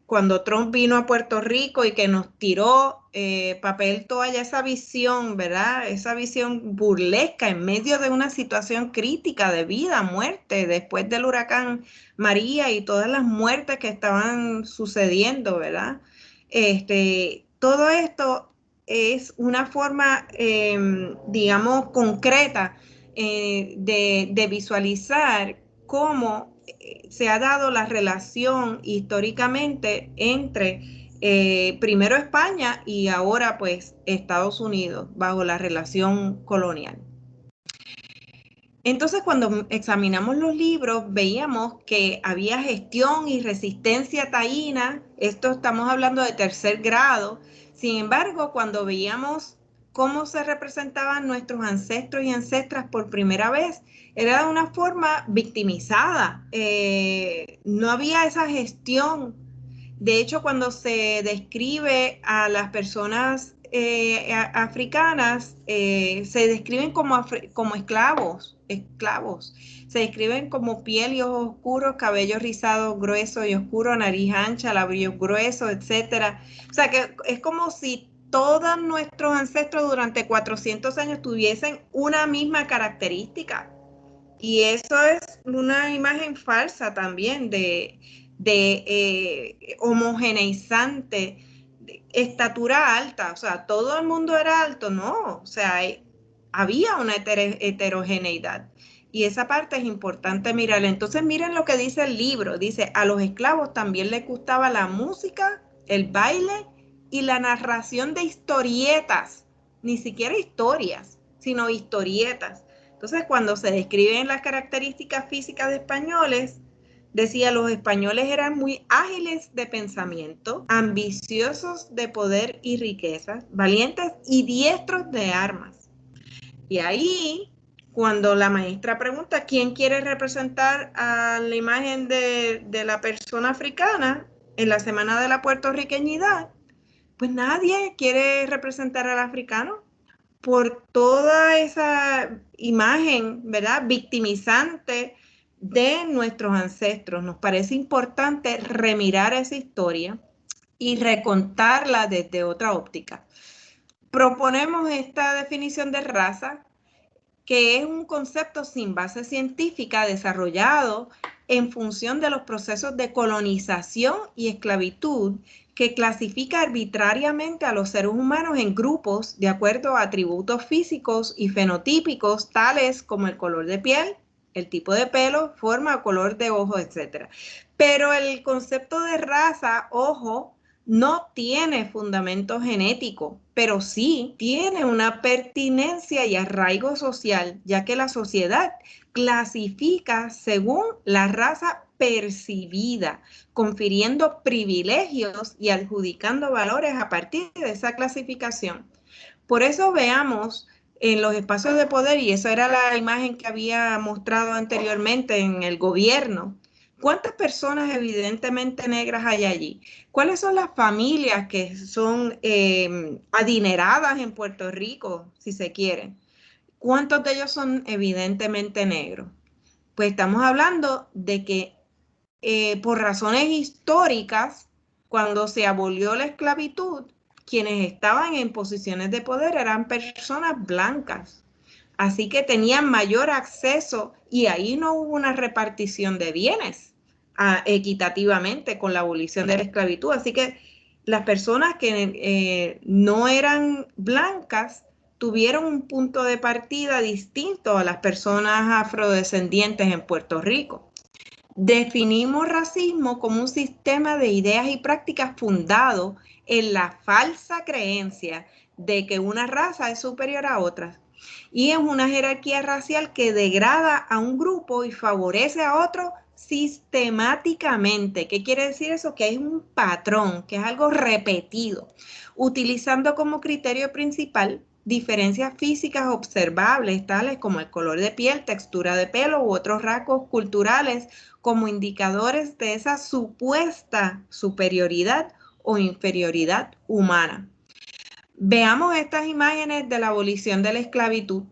cuando Trump vino a Puerto Rico y que nos tiró papel toalla, esa visión, ¿verdad? Esa visión burlesca en medio de una situación crítica de vida, muerte, después del huracán María y todas las muertes que estaban sucediendo, ¿verdad? Todo esto es una forma, digamos, concreta de visualizar cómo se ha dado la relación históricamente entre primero España y ahora pues Estados Unidos bajo la relación colonial. Entonces cuando examinamos los libros veíamos que había gestión y resistencia taína, esto estamos hablando de tercer grado. Sin embargo, cuando veíamos cómo se representaban nuestros ancestros y ancestras por primera vez, era de una forma victimizada. No había esa gestión. De hecho, cuando se describe a las personas africanas, se describen como esclavos. Se describen como piel y ojos oscuros, cabello rizado grueso y oscuro, nariz ancha, labios gruesos, etc. O sea, que es como si todos nuestros ancestros durante 400 años tuviesen una misma característica. Y eso es una imagen falsa también de homogeneizante, de estatura alta, o sea, todo el mundo era alto, no, o sea, había una heterogeneidad. Y esa parte es importante mirar. Entonces miren lo que dice el libro, dice, a los esclavos también les gustaba la música, el baile y la narración de historietas, ni siquiera historias, sino historietas. Entonces, cuando se describen las características físicas de españoles, decía, los españoles eran muy ágiles de pensamiento, ambiciosos de poder y riquezas, valientes y diestros de armas. Y ahí, cuando la maestra pregunta quién quiere representar a la imagen de la persona africana en la Semana de la Puertorriqueñidad, pues nadie quiere representar al africano por toda esa imagen, ¿verdad?, victimizante de nuestros ancestros. Nos parece importante remirar esa historia y recontarla desde otra óptica. Proponemos esta definición de raza que es un concepto sin base científica desarrollado en función de los procesos de colonización y esclavitud que clasifica arbitrariamente a los seres humanos en grupos de acuerdo a atributos físicos y fenotípicos tales como el color de piel, el tipo de pelo, forma o color de ojos, etc. Pero el concepto de raza, ojo, no tiene fundamento genético, pero sí tiene una pertinencia y arraigo social, ya que la sociedad clasifica según la raza percibida, confiriendo privilegios y adjudicando valores a partir de esa clasificación. Por eso veamos en los espacios de poder, y esa era la imagen que había mostrado anteriormente en el gobierno, ¿cuántas personas evidentemente negras hay allí? ¿Cuáles son las familias que son adineradas en Puerto Rico, si se quiere? ¿Cuántos de ellos son evidentemente negros? Pues estamos hablando de que por razones históricas, cuando se abolió la esclavitud, quienes estaban en posiciones de poder eran personas blancas. Así que tenían mayor acceso y ahí no hubo una repartición de bienes equitativamente con la abolición de la esclavitud. Así que las personas que no eran blancas tuvieron un punto de partida distinto a las personas afrodescendientes en Puerto Rico. Definimos racismo como un sistema de ideas y prácticas fundado en la falsa creencia de que una raza es superior a otras. Y es una jerarquía racial que degrada a un grupo y favorece a otro sistemáticamente. ¿Qué quiere decir eso? Que es un patrón, que es algo repetido, utilizando como criterio principal diferencias físicas observables, tales como el color de piel, textura de pelo u otros rasgos culturales, como indicadores de esa supuesta superioridad o inferioridad humana. Veamos estas imágenes de la abolición de la esclavitud.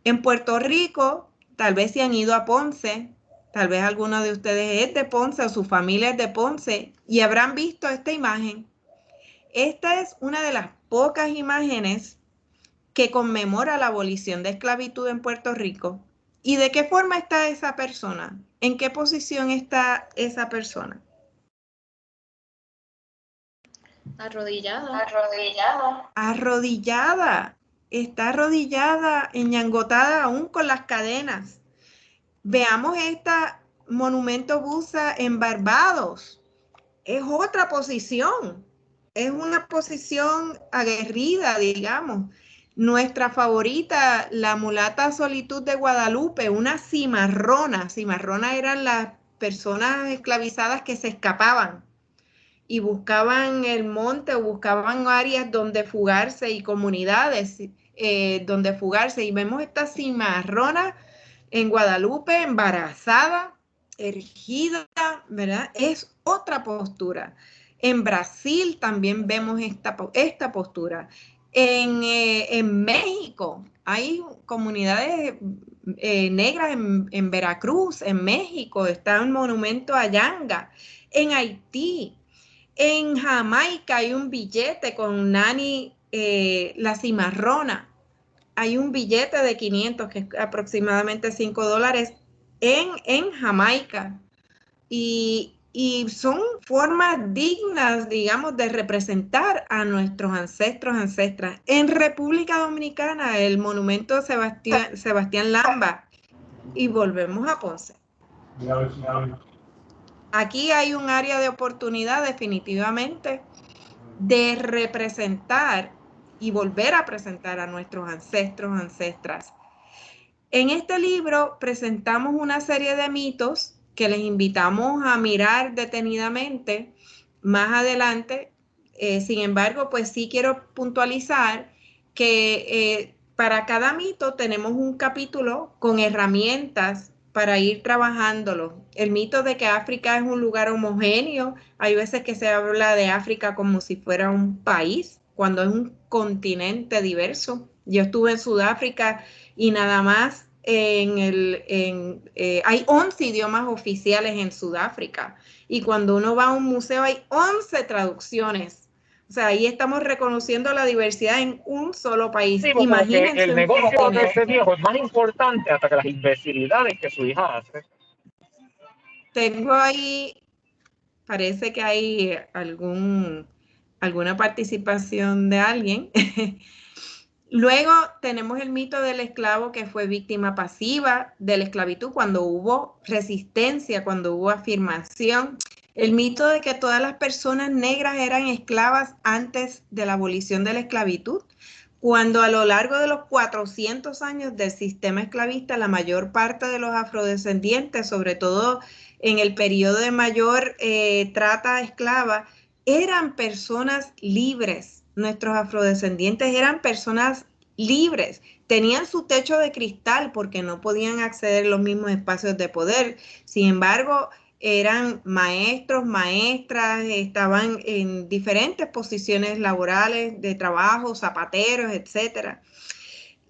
En Puerto Rico, tal vez se han ido a Ponce, tal vez alguno de ustedes es de Ponce o su familia es de Ponce y habrán visto esta imagen. Esta es una de las pocas imágenes que conmemora la abolición de esclavitud en Puerto Rico. ¿Y de qué forma está esa persona? ¿En qué posición está esa persona? Arrodillada. Arrodillada. Está arrodillada, enyangotada aún con las cadenas. Veamos este monumento Busa en Barbados. Es otra posición. Es una posición aguerrida, digamos. Nuestra favorita, la mulata Solitud de Guadalupe, una cimarrona. Cimarrona eran las personas esclavizadas que se escapaban y buscaban el monte o buscaban áreas donde fugarse y comunidades donde fugarse. Y vemos esta cimarrona en Guadalupe, embarazada, erigida, ¿verdad? Es otra postura. En Brasil también vemos esta postura. En México hay comunidades negras en Veracruz, en México, está un monumento a Yanga. En Haití, en Jamaica hay un billete con Nani la cimarrona. Hay un billete de 500, que es aproximadamente $5, en Jamaica. Y son formas dignas, digamos, de representar a nuestros ancestros, ancestras. En República Dominicana, el monumento Sebastián Lamba. Y volvemos a Ponce. Aquí hay un área de oportunidad definitivamente de representar y volver a presentar a nuestros ancestros, ancestras. En este libro presentamos una serie de mitos que les invitamos a mirar detenidamente más adelante. Sin embargo, pues sí quiero puntualizar que para cada mito tenemos un capítulo con herramientas para ir trabajándolo. El mito de que África es un lugar homogéneo, hay veces que se habla de África como si fuera un país, cuando es un continente diverso. Yo estuve en Sudáfrica y nada más hay 11 idiomas oficiales en Sudáfrica y cuando uno va a un museo hay 11 traducciones O sea, ahí estamos reconociendo la diversidad en un solo país. Sí, imagínense, el negocio de ese viejo es más importante hasta que las imbecilidades que su hija hace. Tengo ahí, parece que hay alguna participación de alguien. Luego tenemos el mito del esclavo que fue víctima pasiva de la esclavitud cuando hubo resistencia, cuando hubo afirmación. El mito de que todas las personas negras eran esclavas antes de la abolición de la esclavitud, cuando a lo largo de los 400 años del sistema esclavista, la mayor parte de los afrodescendientes, sobre todo en el periodo de mayor trata esclava, eran personas libres. Nuestros afrodescendientes eran personas libres, tenían su techo de cristal porque no podían acceder a los mismos espacios de poder. Sin embargo, eran maestros, maestras, estaban en diferentes posiciones laborales de trabajo, zapateros, etcétera.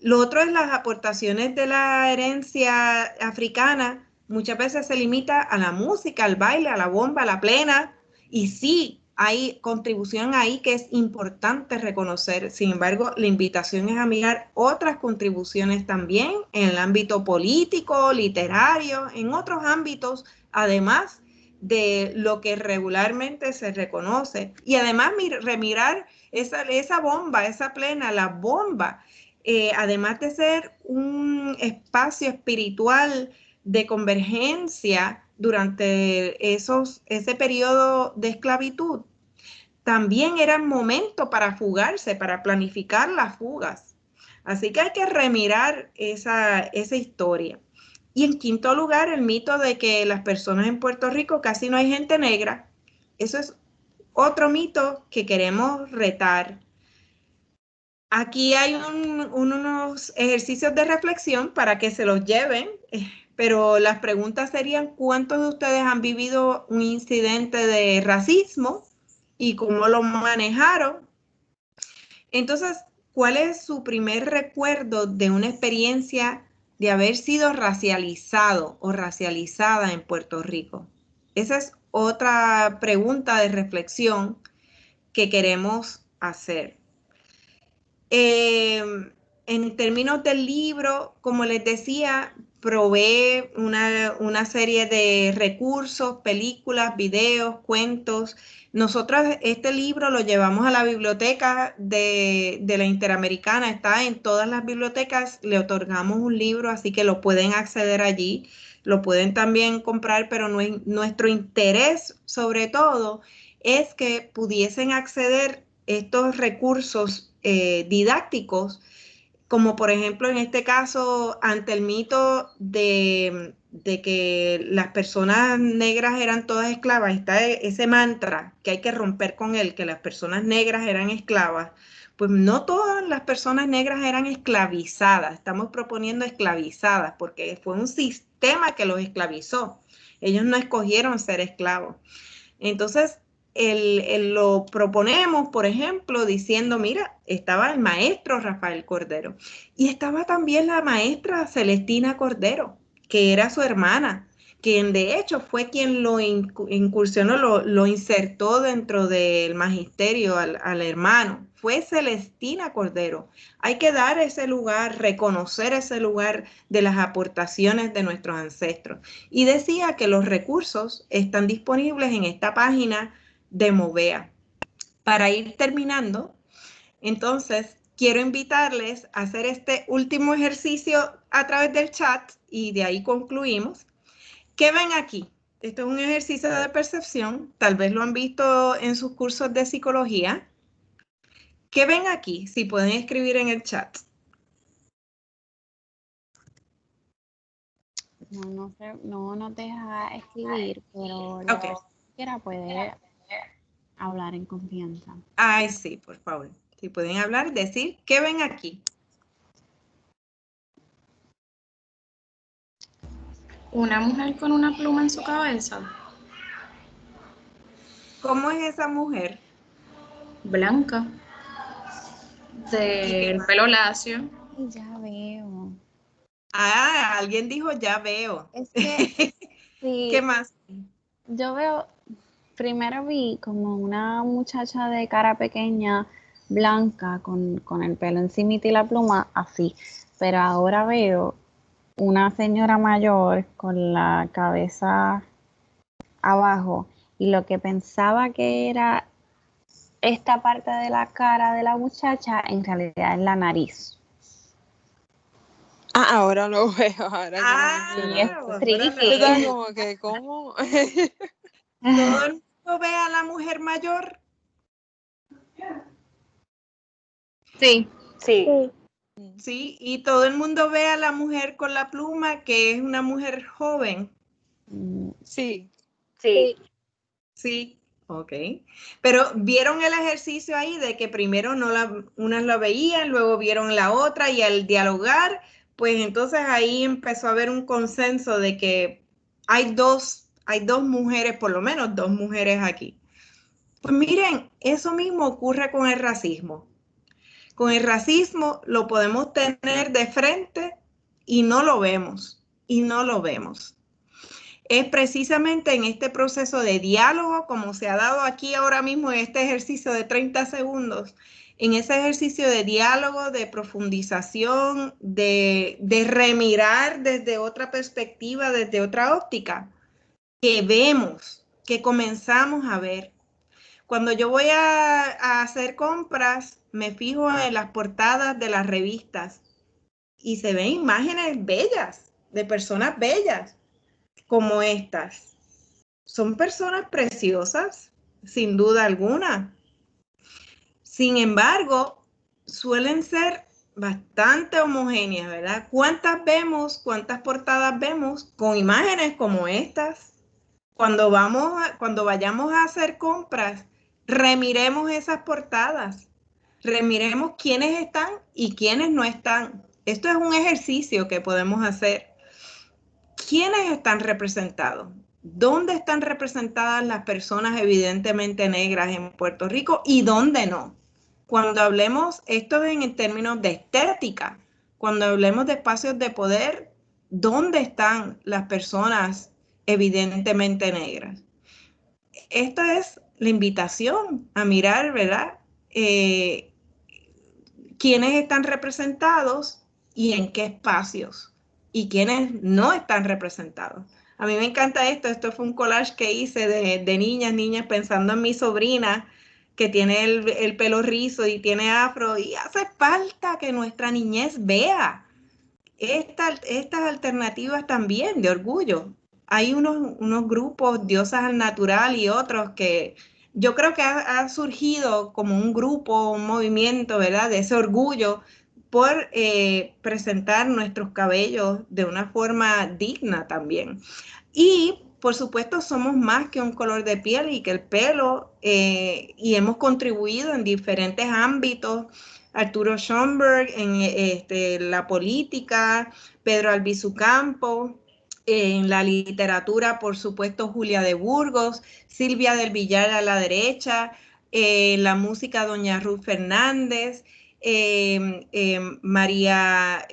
Lo otro es las aportaciones de la herencia africana. Muchas veces se limita a la música, al baile, a la bomba, a la plena, y sí, hay contribución ahí que es importante reconocer. Sin embargo, la invitación es a mirar otras contribuciones también en el ámbito político, literario, en otros ámbitos, además de lo que regularmente se reconoce. Y además remirar esa bomba, esa plena, la bomba, además de ser un espacio espiritual de convergencia durante ese periodo de esclavitud, también era momento para fugarse, para planificar las fugas. Así que hay que remirar esa historia. Y en quinto lugar, el mito de que las personas en Puerto Rico casi no hay gente negra. Eso es otro mito que queremos retar. Aquí hay unos ejercicios de reflexión para que se los lleven, pero las preguntas serían: ¿cuántos de ustedes han vivido un incidente de racismo y cómo lo manejaron? Entonces, ¿cuál es su primer recuerdo de una experiencia de haber sido racializado o racializada en Puerto Rico? Esa es otra pregunta de reflexión que queremos hacer. En términos del libro, como les decía, probé una serie de recursos, películas, videos, cuentos. Nosotras este libro lo llevamos a la biblioteca de la Interamericana, está en todas las bibliotecas, le otorgamos un libro, así que lo pueden acceder allí, lo pueden también comprar, pero nuestro interés sobre todo es que pudiesen acceder estos recursos didácticos, como por ejemplo en este caso ante el mito de que las personas negras eran todas esclavas, está ese mantra que hay que romper con él, que las personas negras eran esclavas. Pues no todas las personas negras eran esclavizadas, estamos proponiendo esclavizadas porque fue un sistema que los esclavizó, ellos no escogieron ser esclavos. Entonces, lo proponemos, por ejemplo, diciendo: mira, estaba el maestro Rafael Cordero y estaba también la maestra Celestina Cordero, que era su hermana, quien de hecho fue quien lo incursionó, lo insertó dentro del magisterio al hermano. Fue Celestina Cordero. Hay que dar ese lugar, reconocer ese lugar de las aportaciones de nuestros ancestros. Y decía que los recursos están disponibles en esta página de Movea. Para ir terminando, entonces, quiero invitarles a hacer este último ejercicio a través del chat y de ahí concluimos. ¿Qué ven aquí? Esto es un ejercicio de percepción, tal vez lo han visto en sus cursos de psicología. ¿Qué ven aquí? Si pueden escribir en el chat. No nos deja escribir, pero Okay. Quiera puede hablar en confianza. Ay, sí, por favor. Si pueden hablar, decir, ¿qué ven aquí? Una mujer con una pluma en su cabeza. ¿Cómo es esa mujer? Blanca. Del pelo lacio. Ya veo. Ah, alguien dijo ya veo. Es que sí, ¿Qué más? yo veo, primero vi como una muchacha de cara pequeña, blanca, con el pelo encimita y la pluma, así. Pero ahora veo una señora mayor con la cabeza abajo y lo que pensaba que era esta parte de la cara de la muchacha, en realidad es la nariz. Ahora lo veo, ahora que lo mencionaste. Está como que, ¿cómo? ¿Todo el mundo ve a la mujer mayor? Sí. Sí. Sí, y todo el mundo ve a la mujer con la pluma, que es una mujer joven. Sí. Sí. Sí, ok. Pero vieron el ejercicio ahí de que primero unas la veían, luego vieron la otra y al dialogar, pues entonces ahí empezó a haber un consenso de que hay dos mujeres, por lo menos dos mujeres aquí. Pues miren, eso mismo ocurre con el racismo. Con el racismo lo podemos tener de frente y no lo vemos, Es precisamente en este proceso de diálogo, como se ha dado aquí ahora mismo en este ejercicio de 30 segundos, en ese ejercicio de diálogo, de profundización, de remirar desde otra perspectiva, desde otra óptica, que vemos, que comenzamos a ver. Cuando yo voy a hacer compras, me fijo en las portadas de las revistas y se ven imágenes bellas, de personas bellas, como estas. Son personas preciosas, sin duda alguna. Sin embargo, suelen ser bastante homogéneas, ¿verdad? ¿Cuántas portadas vemos con imágenes como estas? Cuando vayamos a hacer compras, remiremos esas portadas, remiremos quiénes están y quiénes no están. Esto es un ejercicio que podemos hacer. ¿Quiénes están representados? ¿Dónde están representadas las personas evidentemente negras en Puerto Rico y dónde no? Cuando hablemos, esto es en términos de estética, cuando hablemos de espacios de poder, ¿dónde están las personas evidentemente negras? Esta es la invitación a mirar, ¿verdad? Quiénes están representados y en qué espacios y quiénes no están representados. A mí me encanta esto fue un collage que hice de niñas pensando en mi sobrina que tiene el pelo rizo y tiene afro y hace falta que nuestra niñez vea estas alternativas también de orgullo. Hay unos grupos, Diosas al Natural y otros que yo creo que ha surgido como un grupo, un movimiento, ¿verdad? De ese orgullo por presentar nuestros cabellos de una forma digna también. Y, por supuesto, somos más que un color de piel y que el pelo, y hemos contribuido en diferentes ámbitos. Arturo Schomburg en la política, Pedro Albizu Campos, en la literatura, por supuesto, Julia de Burgos, Silvia del Villar a la derecha, en la música, doña Ruth Fernández, María...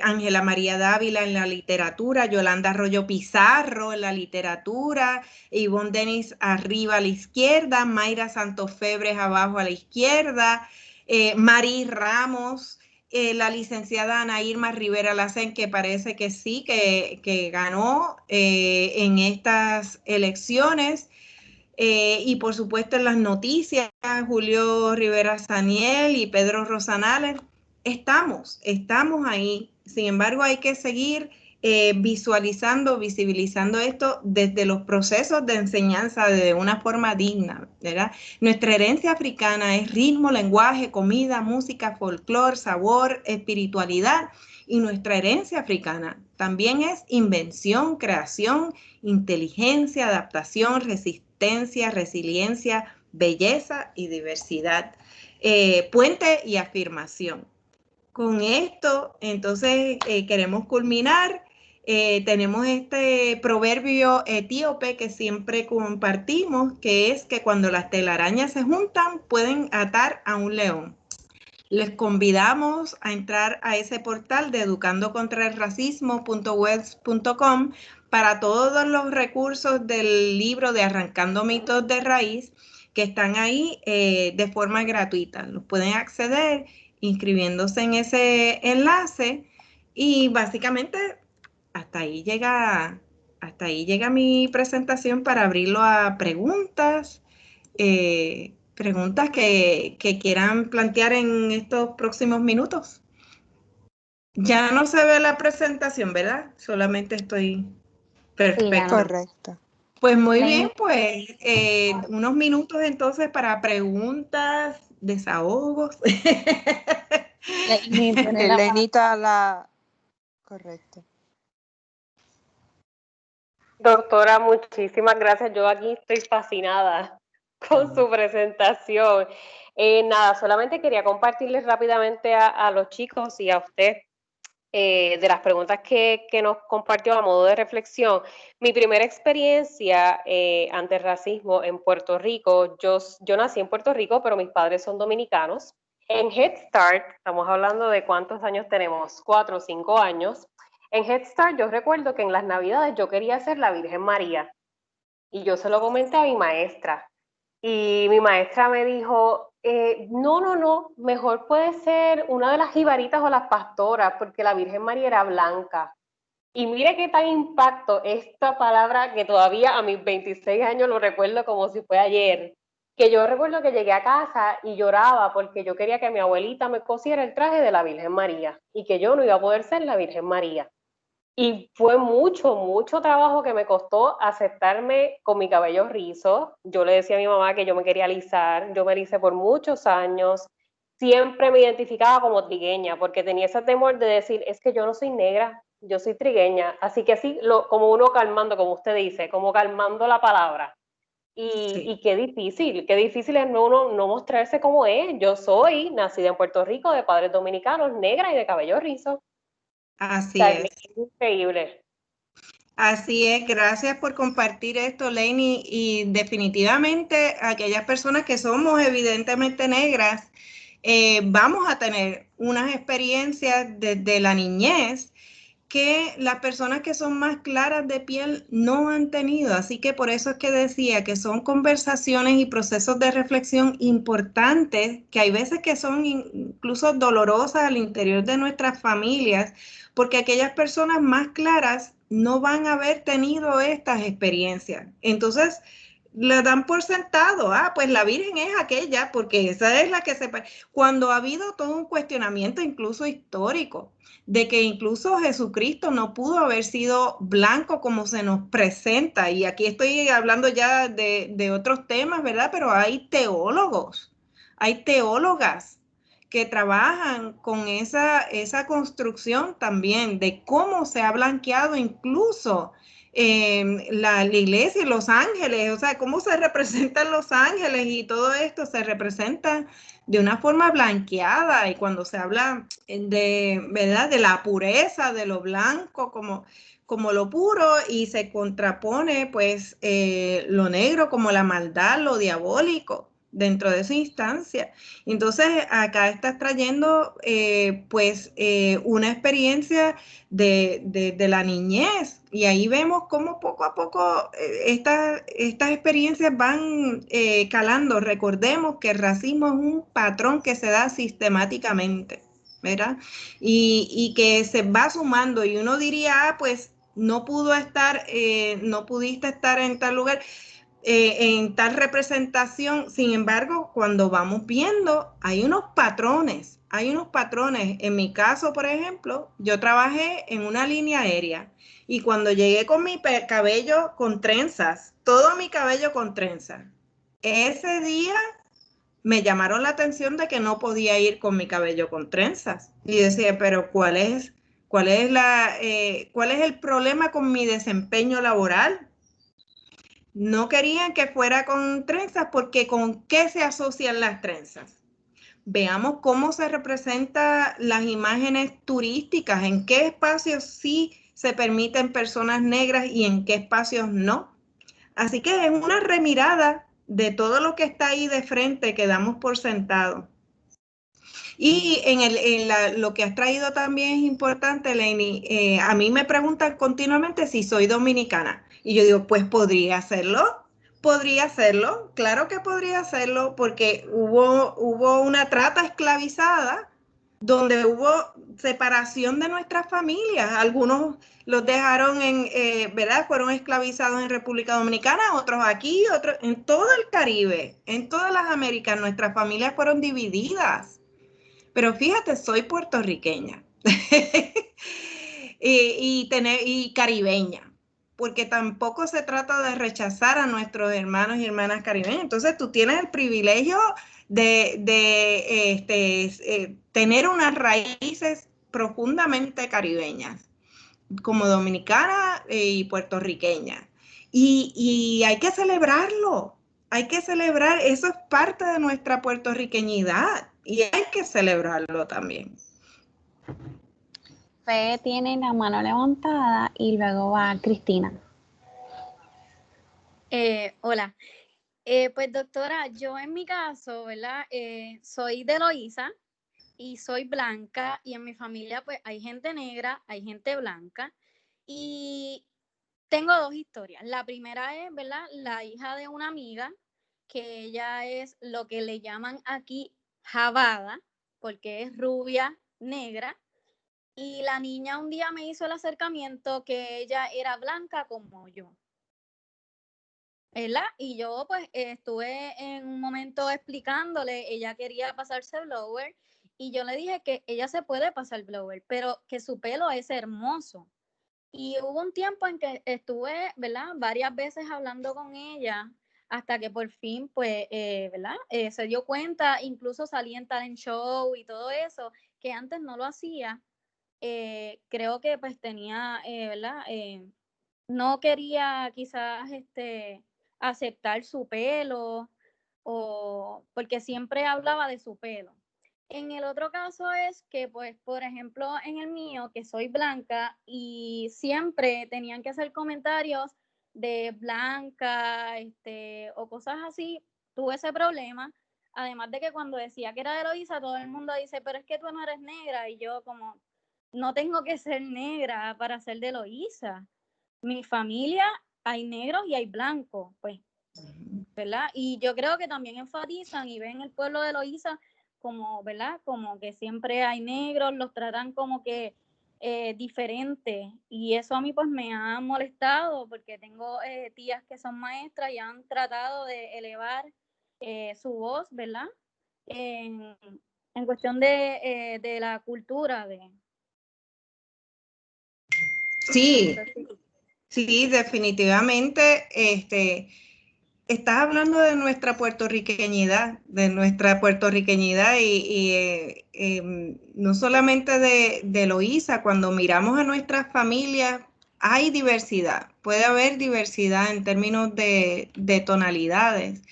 Ángela María Dávila en la literatura, Yolanda Arroyo Pizarro en la literatura, Ivonne Denis arriba a la izquierda, Mayra Santos Febres abajo a la izquierda, Marí Ramos, la licenciada Ana Irma Rivera Lacén, que parece que sí, que ganó en estas elecciones. Y por supuesto en las noticias, Julio Rivera Saniel y Pedro Rosanales. Estamos ahí. Sin embargo, hay que seguir visualizando, visibilizando esto desde los procesos de enseñanza de una forma digna, ¿verdad? Nuestra herencia africana es ritmo, lenguaje, comida, música, folclore, sabor, espiritualidad. Y nuestra herencia africana también es invención, creación, inteligencia, adaptación, resistencia, resiliencia, belleza y diversidad. Puente y afirmación. Con esto, entonces, queremos culminar. Tenemos este proverbio etíope que siempre compartimos, que es que cuando las telarañas se juntan, pueden atar a un león. Les convidamos a entrar a ese portal de educandocontraelracismo.webs.com para todos los recursos del libro de Arrancando Mitos de Raíz, que están ahí de forma gratuita. Los pueden acceder inscribiéndose en ese enlace y básicamente hasta ahí llega mi presentación para abrirlo a preguntas, preguntas que quieran plantear en estos próximos minutos. Ya no se ve la presentación, ¿verdad? Solamente estoy perfecto. Sí, Correcto. Pues muy bien, pues unos minutos entonces para preguntas, desahogos. Lenita, correcto. Doctora, muchísimas gracias. Yo aquí estoy fascinada con su presentación. Nada, solamente quería compartirles rápidamente a los chicos y a usted de las preguntas que nos compartió a modo de reflexión. Mi primera experiencia ante el racismo en Puerto Rico, yo nací en Puerto Rico, pero mis padres son dominicanos. En Head Start, estamos hablando de cuántos años tenemos, 4 o 5 años. En Head Start yo recuerdo que en las Navidades yo quería ser la Virgen María y yo se lo comenté a mi maestra. Y mi maestra me dijo, no, mejor puede ser una de las jibaritas o las pastoras, porque la Virgen María era blanca. Y mire qué tan impacto esta palabra que todavía a mis 26 años lo recuerdo como si fue ayer, que yo recuerdo que llegué a casa y lloraba porque yo quería que mi abuelita me cosiera el traje de la Virgen María y que yo no iba a poder ser la Virgen María. Y fue mucho trabajo que me costó aceptarme con mi cabello rizo. Yo le decía a mi mamá que yo me quería alisar, yo me alisé por muchos años. Siempre me identificaba como trigueña porque tenía ese temor de decir, es que yo no soy negra, yo soy trigueña. Así que así, como uno calmando, como usted dice, como calmando la palabra. Y qué difícil es uno no mostrarse como es. Yo soy nacida en Puerto Rico, de padres dominicanos, negra y de cabello rizo. Así O sea, es. es increíble. Así es, gracias por compartir esto, Lainey, y definitivamente aquellas personas que somos evidentemente negras, vamos a tener unas experiencias desde la niñez que las personas que son más claras de piel no han tenido. Así que por eso es que decía que son conversaciones y procesos de reflexión importantes, que hay veces que son incluso dolorosas al interior de nuestras familias, porque aquellas personas más claras no van a haber tenido estas experiencias. Entonces, le dan por sentado, pues la Virgen es aquella, porque esa es la que se... Cuando ha habido todo un cuestionamiento incluso histórico, de que incluso Jesucristo no pudo haber sido blanco como se nos presenta, y aquí estoy hablando ya de otros temas, ¿verdad? Pero hay teólogos, hay teólogas que trabajan con esa construcción también de cómo se ha blanqueado incluso la iglesia y los ángeles, o sea, cómo se representan los ángeles y todo esto se representa de una forma blanqueada, y cuando se habla ¿verdad? De la pureza, de lo blanco como lo puro, y se contrapone pues lo negro como la maldad, lo diabólico dentro de esa instancia. Entonces acá estás trayendo una experiencia de la niñez, y ahí vemos cómo poco a poco estas experiencias van calando. Recordemos que el racismo es un patrón que se da sistemáticamente, ¿verdad? Y que se va sumando, y uno diría, pues no pudiste estar en tal lugar, en tal representación. Sin embargo, cuando vamos viendo, hay unos patrones. En mi caso, por ejemplo, yo trabajé en una línea aérea, y cuando llegué con mi cabello con trenzas, todo mi cabello con trenzas, ese día me llamaron la atención de que no podía ir con mi cabello con trenzas. Y decía, pero ¿cuál es el problema con mi desempeño laboral? No querían que fuera con trenzas porque ¿con qué se asocian las trenzas? Veamos cómo se representan las imágenes turísticas, en qué espacios sí se permiten personas negras y en qué espacios no. Así que es una remirada de todo lo que está ahí de frente que damos por sentado. Y lo que has traído también es importante, Lenny. A mí me preguntan continuamente si soy dominicana. Y yo digo, pues podría hacerlo. Podría hacerlo, claro que podría hacerlo, porque hubo una trata esclavizada donde hubo separación de nuestras familias. Algunos los dejaron ¿verdad? Fueron esclavizados en República Dominicana, otros aquí, otros en todo el Caribe, en todas las Américas. Nuestras familias fueron divididas. Pero fíjate, soy puertorriqueña y caribeña, porque tampoco se trata de rechazar a nuestros hermanos y hermanas caribeños. Entonces tú tienes el privilegio de tener unas raíces profundamente caribeñas, como dominicana y puertorriqueña. Y hay que celebrarlo. Hay que celebrar, eso es parte de nuestra puertorriqueñidad y hay que celebrarlo también. Fe tiene la mano levantada y luego va Cristina. Hola. Pues doctora, yo en mi caso, ¿verdad? Soy de Loíza y soy blanca y en mi familia pues hay gente negra, hay gente blanca y tengo dos historias. La primera es, ¿verdad? La hija de una amiga, que ella es lo que le llaman aquí jabada, porque es rubia, negra. Y la niña un día me hizo el acercamiento que ella era blanca como yo, ¿verdad? Y yo pues estuve en un momento explicándole, ella quería pasarse blower y yo le dije que ella se puede pasar blower, pero que su pelo es hermoso. Y hubo un tiempo en que estuve, ¿verdad? Varias veces hablando con ella hasta que por fin, pues, ¿verdad? Se dio cuenta, incluso salí en talent show y todo eso, que antes no lo hacía. Creo que pues tenía, ¿verdad? No quería quizás aceptar su pelo o porque siempre hablaba de su pelo. En el otro caso es que, pues, por ejemplo, en el mío, que soy blanca y siempre tenían que hacer comentarios de blanca, o cosas así, tuve ese problema. Además de que cuando decía que era de Loíza, todo el mundo dice, pero es que tú no eres negra. Y yo como, no tengo que ser negra para ser de Loíza. Mi familia hay negros y hay blancos, pues, ¿verdad? Y yo creo que también enfatizan y ven el pueblo de Loíza como, ¿verdad? Como que siempre hay negros, los tratan como que diferente. Y eso a mí pues me ha molestado porque tengo tías que son maestras y han tratado de elevar su voz, ¿verdad? En cuestión de la cultura de... Sí, sí, definitivamente, estás hablando de nuestra puertorriqueñidad y no solamente de Loíza, cuando miramos a nuestras familias hay diversidad, puede haber diversidad en términos de tonalidades.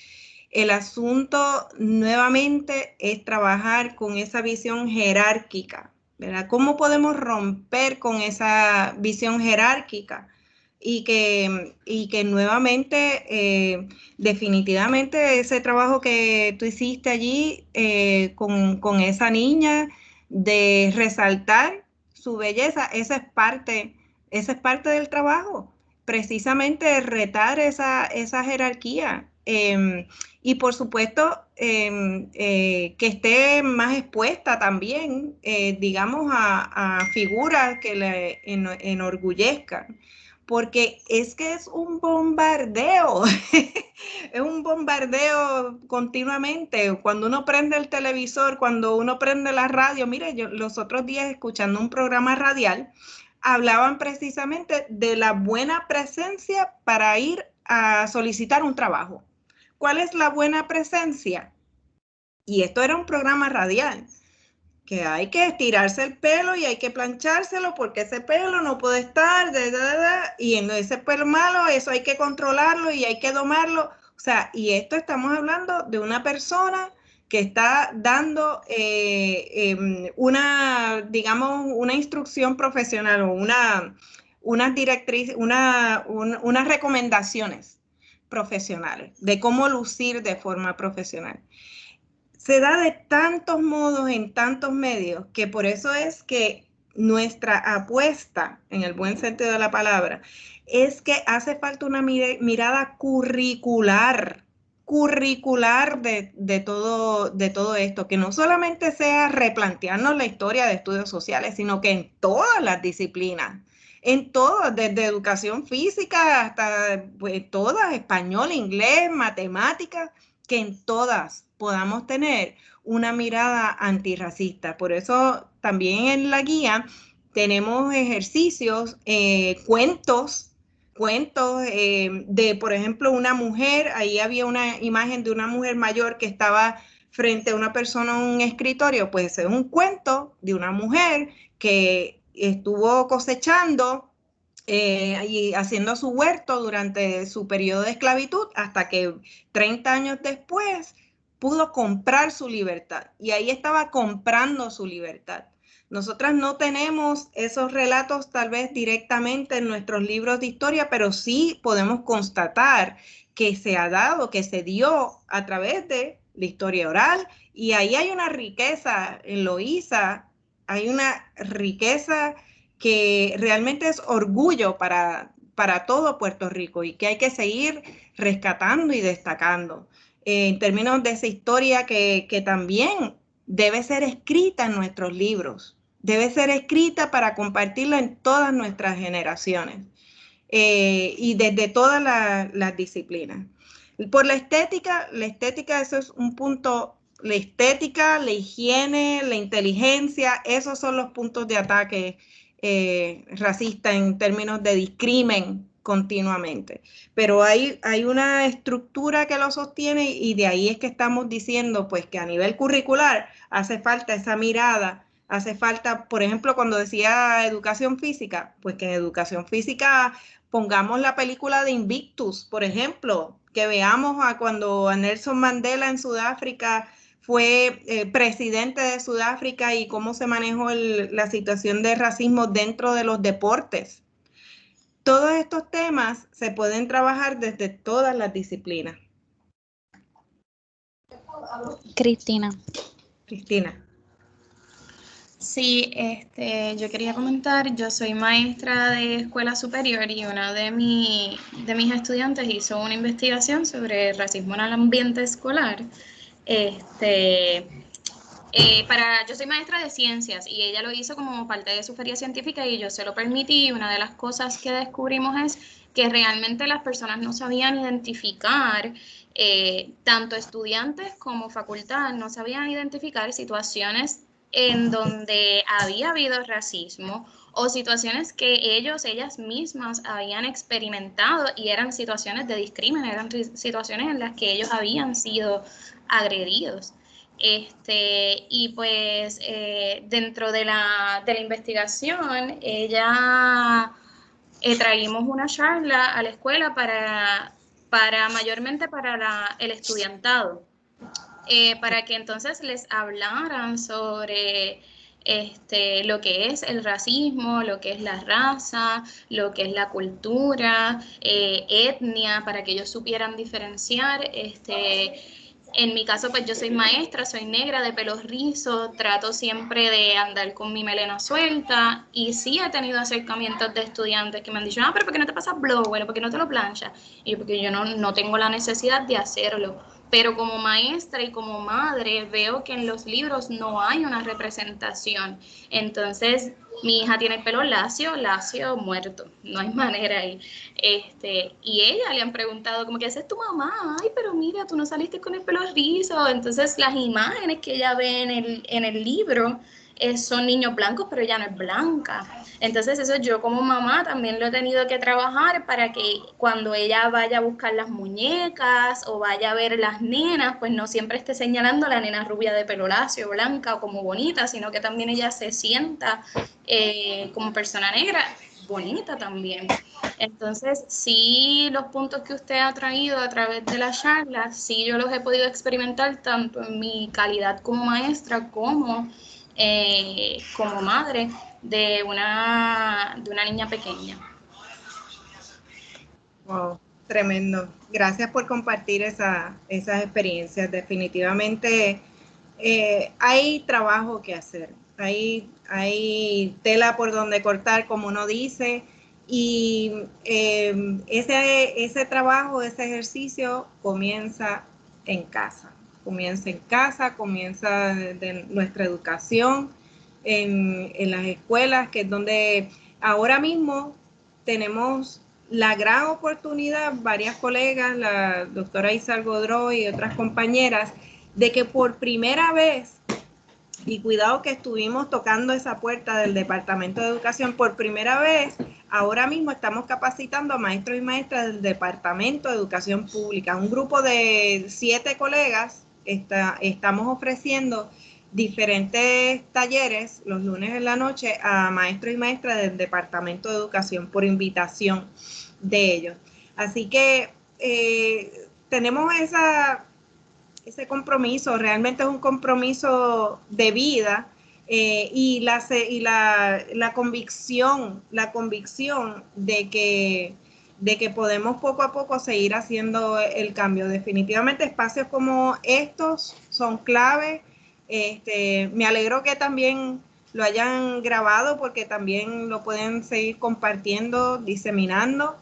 El asunto nuevamente es trabajar con esa visión jerárquica, ¿verdad? ¿Cómo podemos romper con esa visión jerárquica? Y que nuevamente, definitivamente ese trabajo que tú hiciste allí con esa niña de resaltar su belleza, esa es parte del trabajo, precisamente retar esa jerarquía. Y por supuesto, que esté más expuesta también, digamos, a figuras que le enorgullezcan, porque es que es un bombardeo, es un bombardeo continuamente. Cuando uno prende el televisor, cuando uno prende la radio, mire, yo los otros días escuchando un programa radial, hablaban precisamente de la buena presencia para ir a solicitar un trabajo. ¿Cuál es la buena presencia? Y esto era un programa radial, que hay que estirarse el pelo y hay que planchárselo porque ese pelo no puede estar, y en ese pelo malo, eso hay que controlarlo y hay que domarlo. O sea, y esto estamos hablando de una persona que está dando digamos, una instrucción profesional o unas recomendaciones profesionales de cómo lucir de forma profesional. se da de tantos modos en tantos medios que por eso es que nuestra apuesta, en el buen sentido de la palabra, es que hace falta una mirada curricular de todo esto, que no solamente sea replantearnos la historia de estudios sociales, sino que en todas las disciplinas, en todas, desde educación física hasta pues, todas, español, inglés, matemáticas, que en todas podamos tener una mirada antirracista. Por eso también en la guía tenemos ejercicios, cuentos de, por ejemplo, una mujer, ahí había una imagen de una mujer mayor que estaba frente a una persona en un escritorio, pues es un cuento de una mujer que estuvo cosechando y haciendo su huerto durante su periodo de esclavitud hasta que 30 años después pudo comprar su libertad y ahí estaba comprando su libertad. Nosotras no tenemos esos relatos tal vez directamente en nuestros libros de historia, pero sí podemos constatar que se ha dado, que se dio a través de la historia oral y ahí hay una riqueza en Loíza, hay una riqueza que realmente es orgullo para todo Puerto Rico y que hay que seguir rescatando y destacando en términos de esa historia que también debe ser escrita en nuestros libros, debe ser escrita para compartirla en todas nuestras generaciones y desde todas las disciplinas. Por la estética, eso es un punto, la estética, la higiene, la inteligencia, esos son los puntos de ataque racista en términos de discrimen continuamente. Pero hay una estructura que lo sostiene y de ahí es que estamos diciendo pues que a nivel curricular hace falta esa mirada, hace falta, por ejemplo, cuando decía educación física, pues que en educación física pongamos la película de Invictus, por ejemplo, que veamos a cuando a Nelson Mandela en Sudáfrica fue presidente de Sudáfrica y cómo se manejó la situación de racismo dentro de los deportes. Todos estos temas se pueden trabajar desde todas las disciplinas. Cristina. Sí, yo quería comentar, yo soy maestra de escuela superior y una de mis estudiantes hizo una investigación sobre el racismo en el ambiente escolar. Yo soy maestra de ciencias y ella lo hizo como parte de su feria científica y yo se lo permití. Una de las cosas que descubrimos es que realmente las personas no sabían identificar, tanto estudiantes como facultad, no sabían identificar situaciones en donde había habido racismo o situaciones que ellas mismas habían experimentado y eran situaciones de discrimen, eran situaciones en las que ellos habían sido agredidos. Y pues dentro de la investigación, traímos una charla a la escuela mayormente para el estudiantado, para que entonces les hablaran sobre lo que es el racismo, lo que es la raza, lo que es la cultura, etnia, para que ellos supieran diferenciar. En mi caso, pues yo soy maestra, soy negra, de pelos rizos, trato siempre de andar con mi melena suelta y sí he tenido acercamientos de estudiantes que me han dicho, pero ¿por qué no te pasas blower? ¿Por qué no te lo planchas? Y yo, porque yo no tengo la necesidad de hacerlo. Pero como maestra y como madre veo que en los libros no hay una representación. Entonces, mi hija tiene el pelo lacio, muerto. No hay manera ahí. Y ella le han preguntado, como que esa es tu mamá. Ay, pero mira, tú no saliste con el pelo rizo. Entonces, las imágenes que ella ve en el libro son niños blancos, pero ella no es blanca. Entonces eso yo como mamá también lo he tenido que trabajar para que cuando ella vaya a buscar las muñecas o vaya a ver las nenas, pues no siempre esté señalando a la nena rubia de pelo lacio, blanca o como bonita, sino que también ella se sienta como persona negra bonita también. Entonces, sí, los puntos que usted ha traído a través de la charla, sí yo los he podido experimentar tanto en mi calidad como maestra como madre de una niña pequeña. Wow, tremendo. Gracias por compartir esas experiencias. Definitivamente hay trabajo que hacer, hay tela por donde cortar, como uno dice, y ese trabajo, ese ejercicio comienza en casa. Comienza de nuestra educación en las escuelas, que es donde ahora mismo tenemos la gran oportunidad, varias colegas, la doctora Isabel Godroy y otras compañeras, de que por primera vez, y cuidado que estuvimos tocando esa puerta del Departamento de Educación, por primera vez, ahora mismo estamos capacitando a maestros y maestras del Departamento de Educación Pública. Un grupo de 7 colegas estamos ofreciendo diferentes talleres los lunes en la noche a maestros y maestras del Departamento de Educación por invitación de ellos. Así que tenemos ese compromiso, realmente es un compromiso de vida, y la convicción de que podemos poco a poco seguir haciendo el cambio. Definitivamente espacios como estos son clave. Me alegro que también lo hayan grabado, porque también lo pueden seguir compartiendo, diseminando.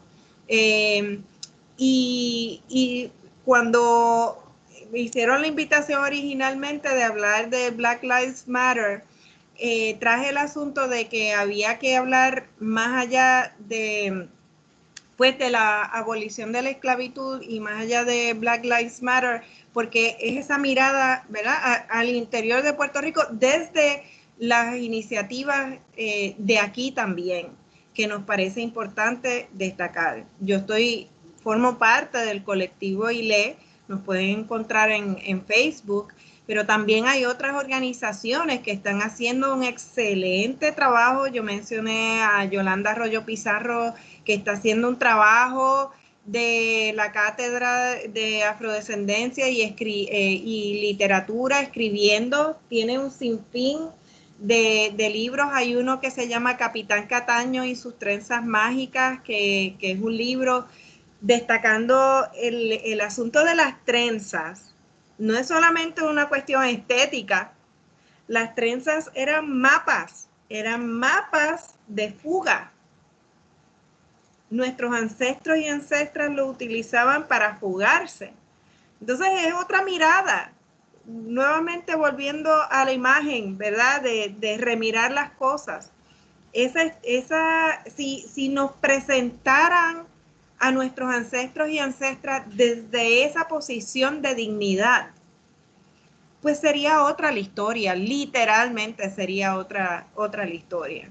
Y cuando me hicieron la invitación originalmente de hablar de Black Lives Matter, traje el asunto de que había que hablar más allá de la abolición de la esclavitud y más allá de Black Lives Matter, porque es esa mirada, ¿verdad?, al interior de Puerto Rico desde las iniciativas de aquí también, que nos parece importante destacar. Yo formo parte del colectivo ILE, nos pueden encontrar en Facebook, pero también hay otras organizaciones que están haciendo un excelente trabajo. Yo mencioné a Yolanda Arroyo Pizarro, que está haciendo un trabajo de la Cátedra de Afrodescendencia y Literatura, escribiendo, tiene un sinfín de libros. Hay uno que se llama Capitán Cataño y sus trenzas mágicas, que es un libro destacando el asunto de las trenzas. No es solamente una cuestión estética, las trenzas eran mapas de fuga. Nuestros ancestros y ancestras lo utilizaban para fugarse. Entonces es otra mirada, nuevamente volviendo a la imagen, ¿verdad?, de remirar las cosas. Si nos presentaran a nuestros ancestros y ancestras desde esa posición de dignidad, pues sería otra la historia, literalmente sería otra la historia.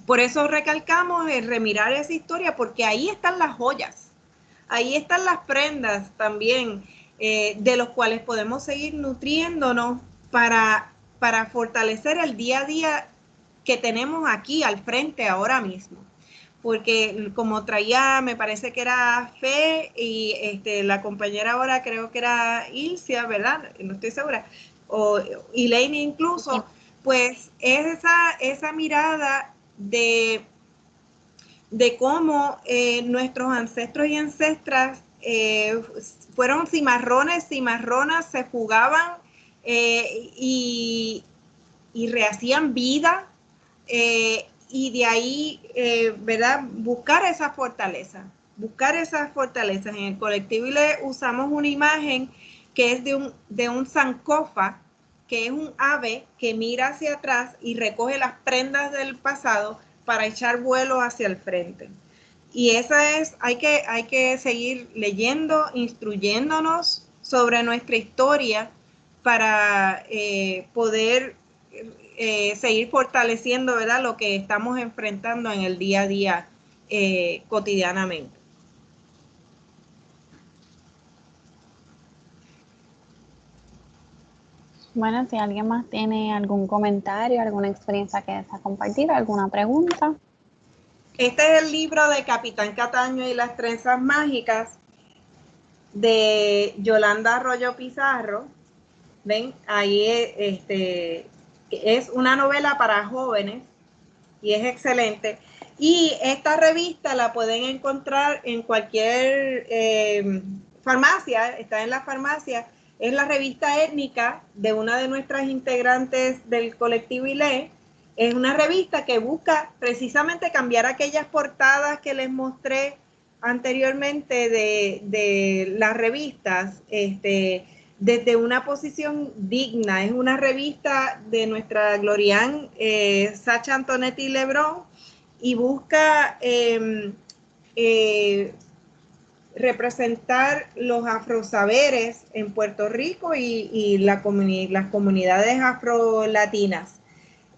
Por eso recalcamos el remirar esa historia, porque ahí están las joyas, ahí están las prendas también, de los cuales podemos seguir nutriéndonos para fortalecer el día a día que tenemos aquí al frente ahora mismo. Porque como traía, me parece que era Fe y la compañera ahora creo que era Ilcia, ¿verdad? No estoy segura, o Elaine incluso, pues es esa mirada de cómo nuestros ancestros y ancestras fueron cimarronas, se fugaban y rehacían vida, y de ahí, ¿verdad?, buscar esas fortalezas. En el colectivo ILE usamos una imagen que es de un sankofa, que es un ave que mira hacia atrás y recoge las prendas del pasado para echar vuelo hacia el frente. Y hay que seguir leyendo, instruyéndonos sobre nuestra historia para poder seguir fortaleciendo, ¿verdad?, lo que estamos enfrentando en el día a día cotidianamente. Bueno, si alguien más tiene algún comentario, alguna experiencia que desea compartir, alguna pregunta. Este es el libro de Capitán Cataño y las trenzas mágicas de Yolanda Arroyo Pizarro. Ven, ahí es una novela para jóvenes y es excelente. Y esta revista la pueden encontrar en cualquier farmacia, está en la farmacia. es la revista étnica de una de nuestras integrantes del colectivo ILE. Es una revista que busca precisamente cambiar aquellas portadas que les mostré anteriormente de las revistas, desde una posición digna. Es una revista de nuestra Glorian Sacha Antonetti Lebrón y busca representar los afrosaberes en Puerto Rico y las comunidades afrolatinas.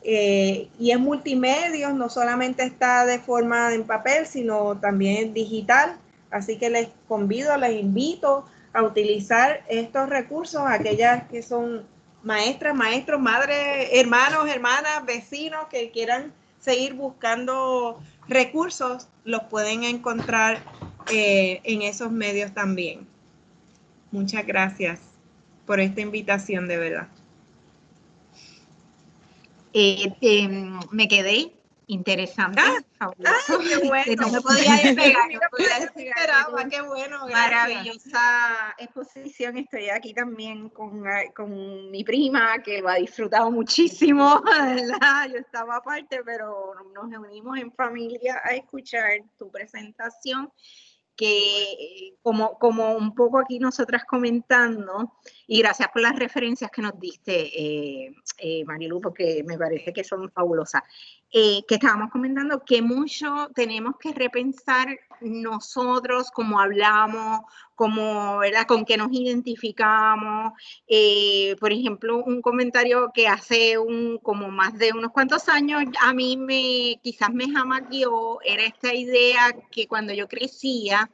Y es multimedia, no solamente está de forma en papel, sino también digital. Así que les convido, les invito a utilizar estos recursos, aquellas que son maestras, maestros, madres, hermanos, hermanas, vecinos que quieran seguir buscando recursos, los pueden encontrar en esos medios también. Muchas gracias por esta invitación, de verdad. Me quedé interesante, fabuloso. Qué bueno. No me podía despegar. Esperaba, qué bueno, gracias. Maravillosa exposición. Estoy aquí también con mi prima, que lo ha disfrutado muchísimo, ¿verdad? Yo estaba aparte, pero nos unimos en familia a escuchar tu presentación, que como un poco aquí nosotras comentando, y gracias por las referencias que nos diste, Marilu, porque me parece que son fabulosas, que estábamos comentando que mucho tenemos que repensar nosotros, cómo hablamos, cómo, ¿verdad?, con qué nos identificamos. Por ejemplo, un comentario que hace como más de unos cuantos años a mí quizás me jamaqueó, era esta idea que cuando yo crecía,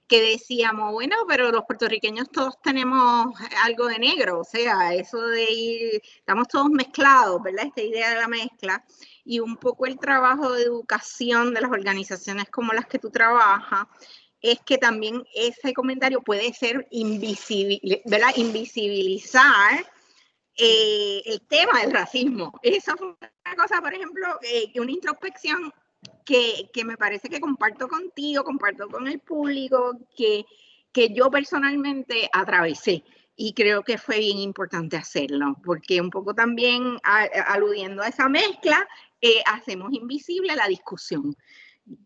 que decíamos, bueno, pero los puertorriqueños todos tenemos algo de negro, o sea, eso de ir, estamos todos mezclados, ¿verdad? Esta idea de la mezcla, y un poco el trabajo de educación de las organizaciones como las que tú trabajas, es que también ese comentario puede ser ¿verdad?, invisibilizar el tema del racismo. Eso fue una cosa, por ejemplo, una introspección que me parece que comparto contigo, comparto con el público, que yo personalmente atravesé, y creo que fue bien importante hacerlo, porque un poco también aludiendo a esa mezcla, hacemos invisible la discusión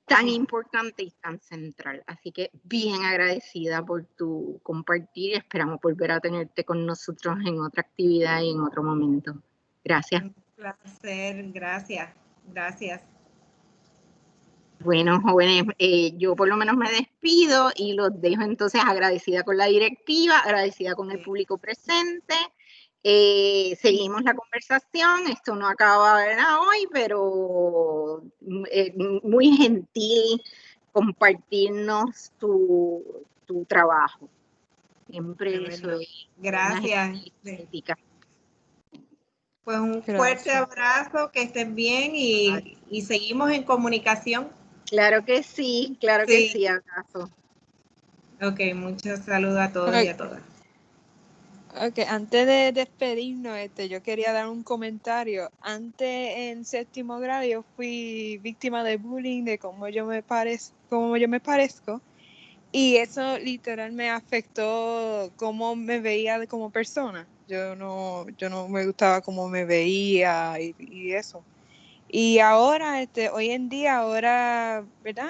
tan importante y tan central. Así que bien agradecida por tu compartir, esperamos volver a tenerte con nosotros en otra actividad y en otro momento. Gracias. Un placer, gracias. Bueno, jóvenes, yo por lo menos me despido y los dejo entonces agradecida con la directiva, agradecida con el público presente. Seguimos la conversación, esto no acaba, ¿verdad?, hoy, pero muy gentil compartirnos tu trabajo. Siempre soy gracias. Pues un fuerte abrazo, que estén bien y seguimos en comunicación. Claro que sí, abrazo. Ok, muchos saludos a todos y a todas. Ok, antes de despedirnos, yo quería dar un comentario. Antes, en 7º grado, yo fui víctima de bullying, de cómo yo me parezco, y eso literal me afectó cómo me veía como persona. Yo no me gustaba cómo me veía y eso. Y ahora, hoy en día, ahora, ¿verdad?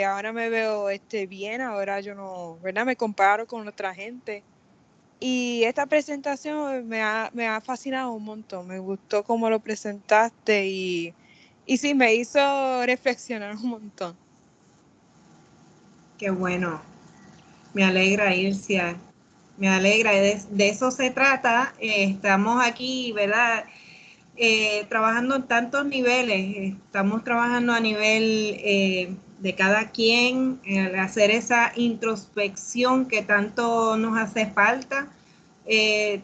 Ahora me veo bien, ahora yo no, ¿verdad?, me comparo con otra gente. Y esta presentación me ha fascinado un montón, me gustó cómo lo presentaste y sí, me hizo reflexionar un montón. Qué bueno, me alegra, Ilcia, me alegra, de eso se trata. Estamos aquí, ¿verdad?, trabajando en tantos niveles, estamos trabajando a nivel de cada quien, hacer esa introspección que tanto nos hace falta,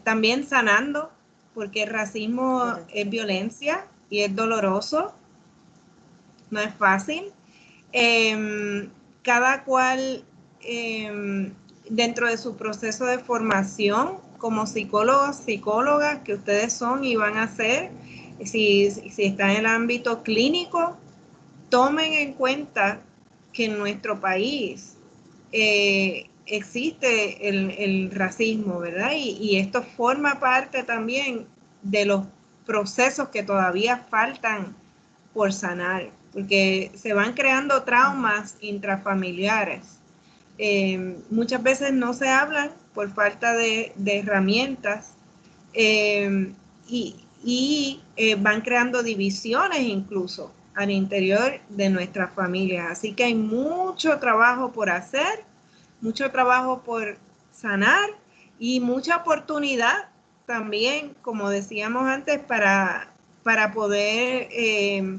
también sanando, porque el racismo es violencia y es doloroso, no es fácil. Cada cual dentro de su proceso de formación como psicólogos, psicólogas que ustedes son y van a ser, si están en el ámbito clínico, tomen en cuenta que en nuestro país existe el racismo, ¿verdad? Y esto forma parte también de los procesos que todavía faltan por sanar, porque se van creando traumas intrafamiliares. Muchas veces no se hablan por falta de herramientas y van creando divisiones incluso al interior de nuestras familias. Así que hay mucho trabajo por hacer, mucho trabajo por sanar y mucha oportunidad también, como decíamos antes, para poder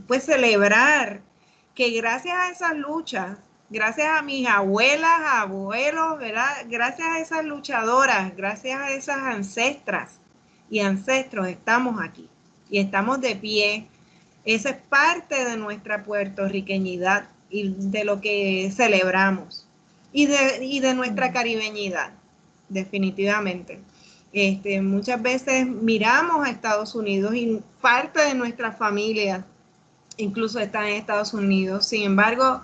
pues celebrar que gracias a esas luchas, gracias a mis abuelas, abuelos, ¿verdad? Gracias a esas luchadoras, gracias a esas ancestras y ancestros, estamos aquí y estamos de pie. Esa es parte de nuestra puertorriqueñidad y de lo que celebramos y de nuestra caribeñidad, definitivamente. Muchas veces miramos a Estados Unidos y parte de nuestra familia incluso está en Estados Unidos. Sin embargo,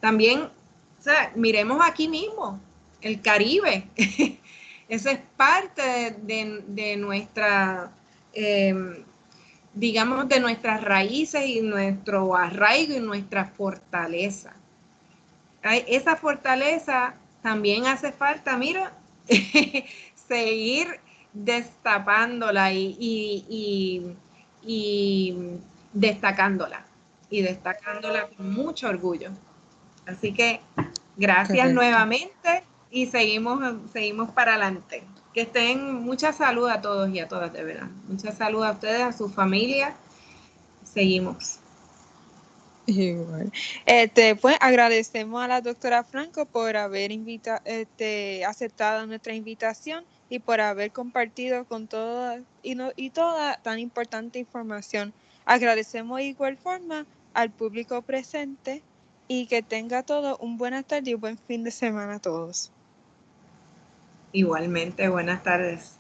también, o sea, miremos aquí mismo, el Caribe. Eso es parte de nuestra, digamos, de nuestras raíces y nuestro arraigo y nuestra fortaleza. Esa fortaleza también hace falta, mira, seguir destapándola y destacándola con mucho orgullo. Así que gracias nuevamente y seguimos para adelante. Que estén, mucha salud a todos y a todas, de verdad. Mucha salud a ustedes, a su familia. Seguimos. Igual. Pues agradecemos a la doctora Franco por haber aceptado nuestra invitación y por haber compartido con toda y toda tan importante información. Agradecemos de igual forma al público presente y que tenga todo un buenas tardes y un buen fin de semana a todos. Igualmente, buenas tardes.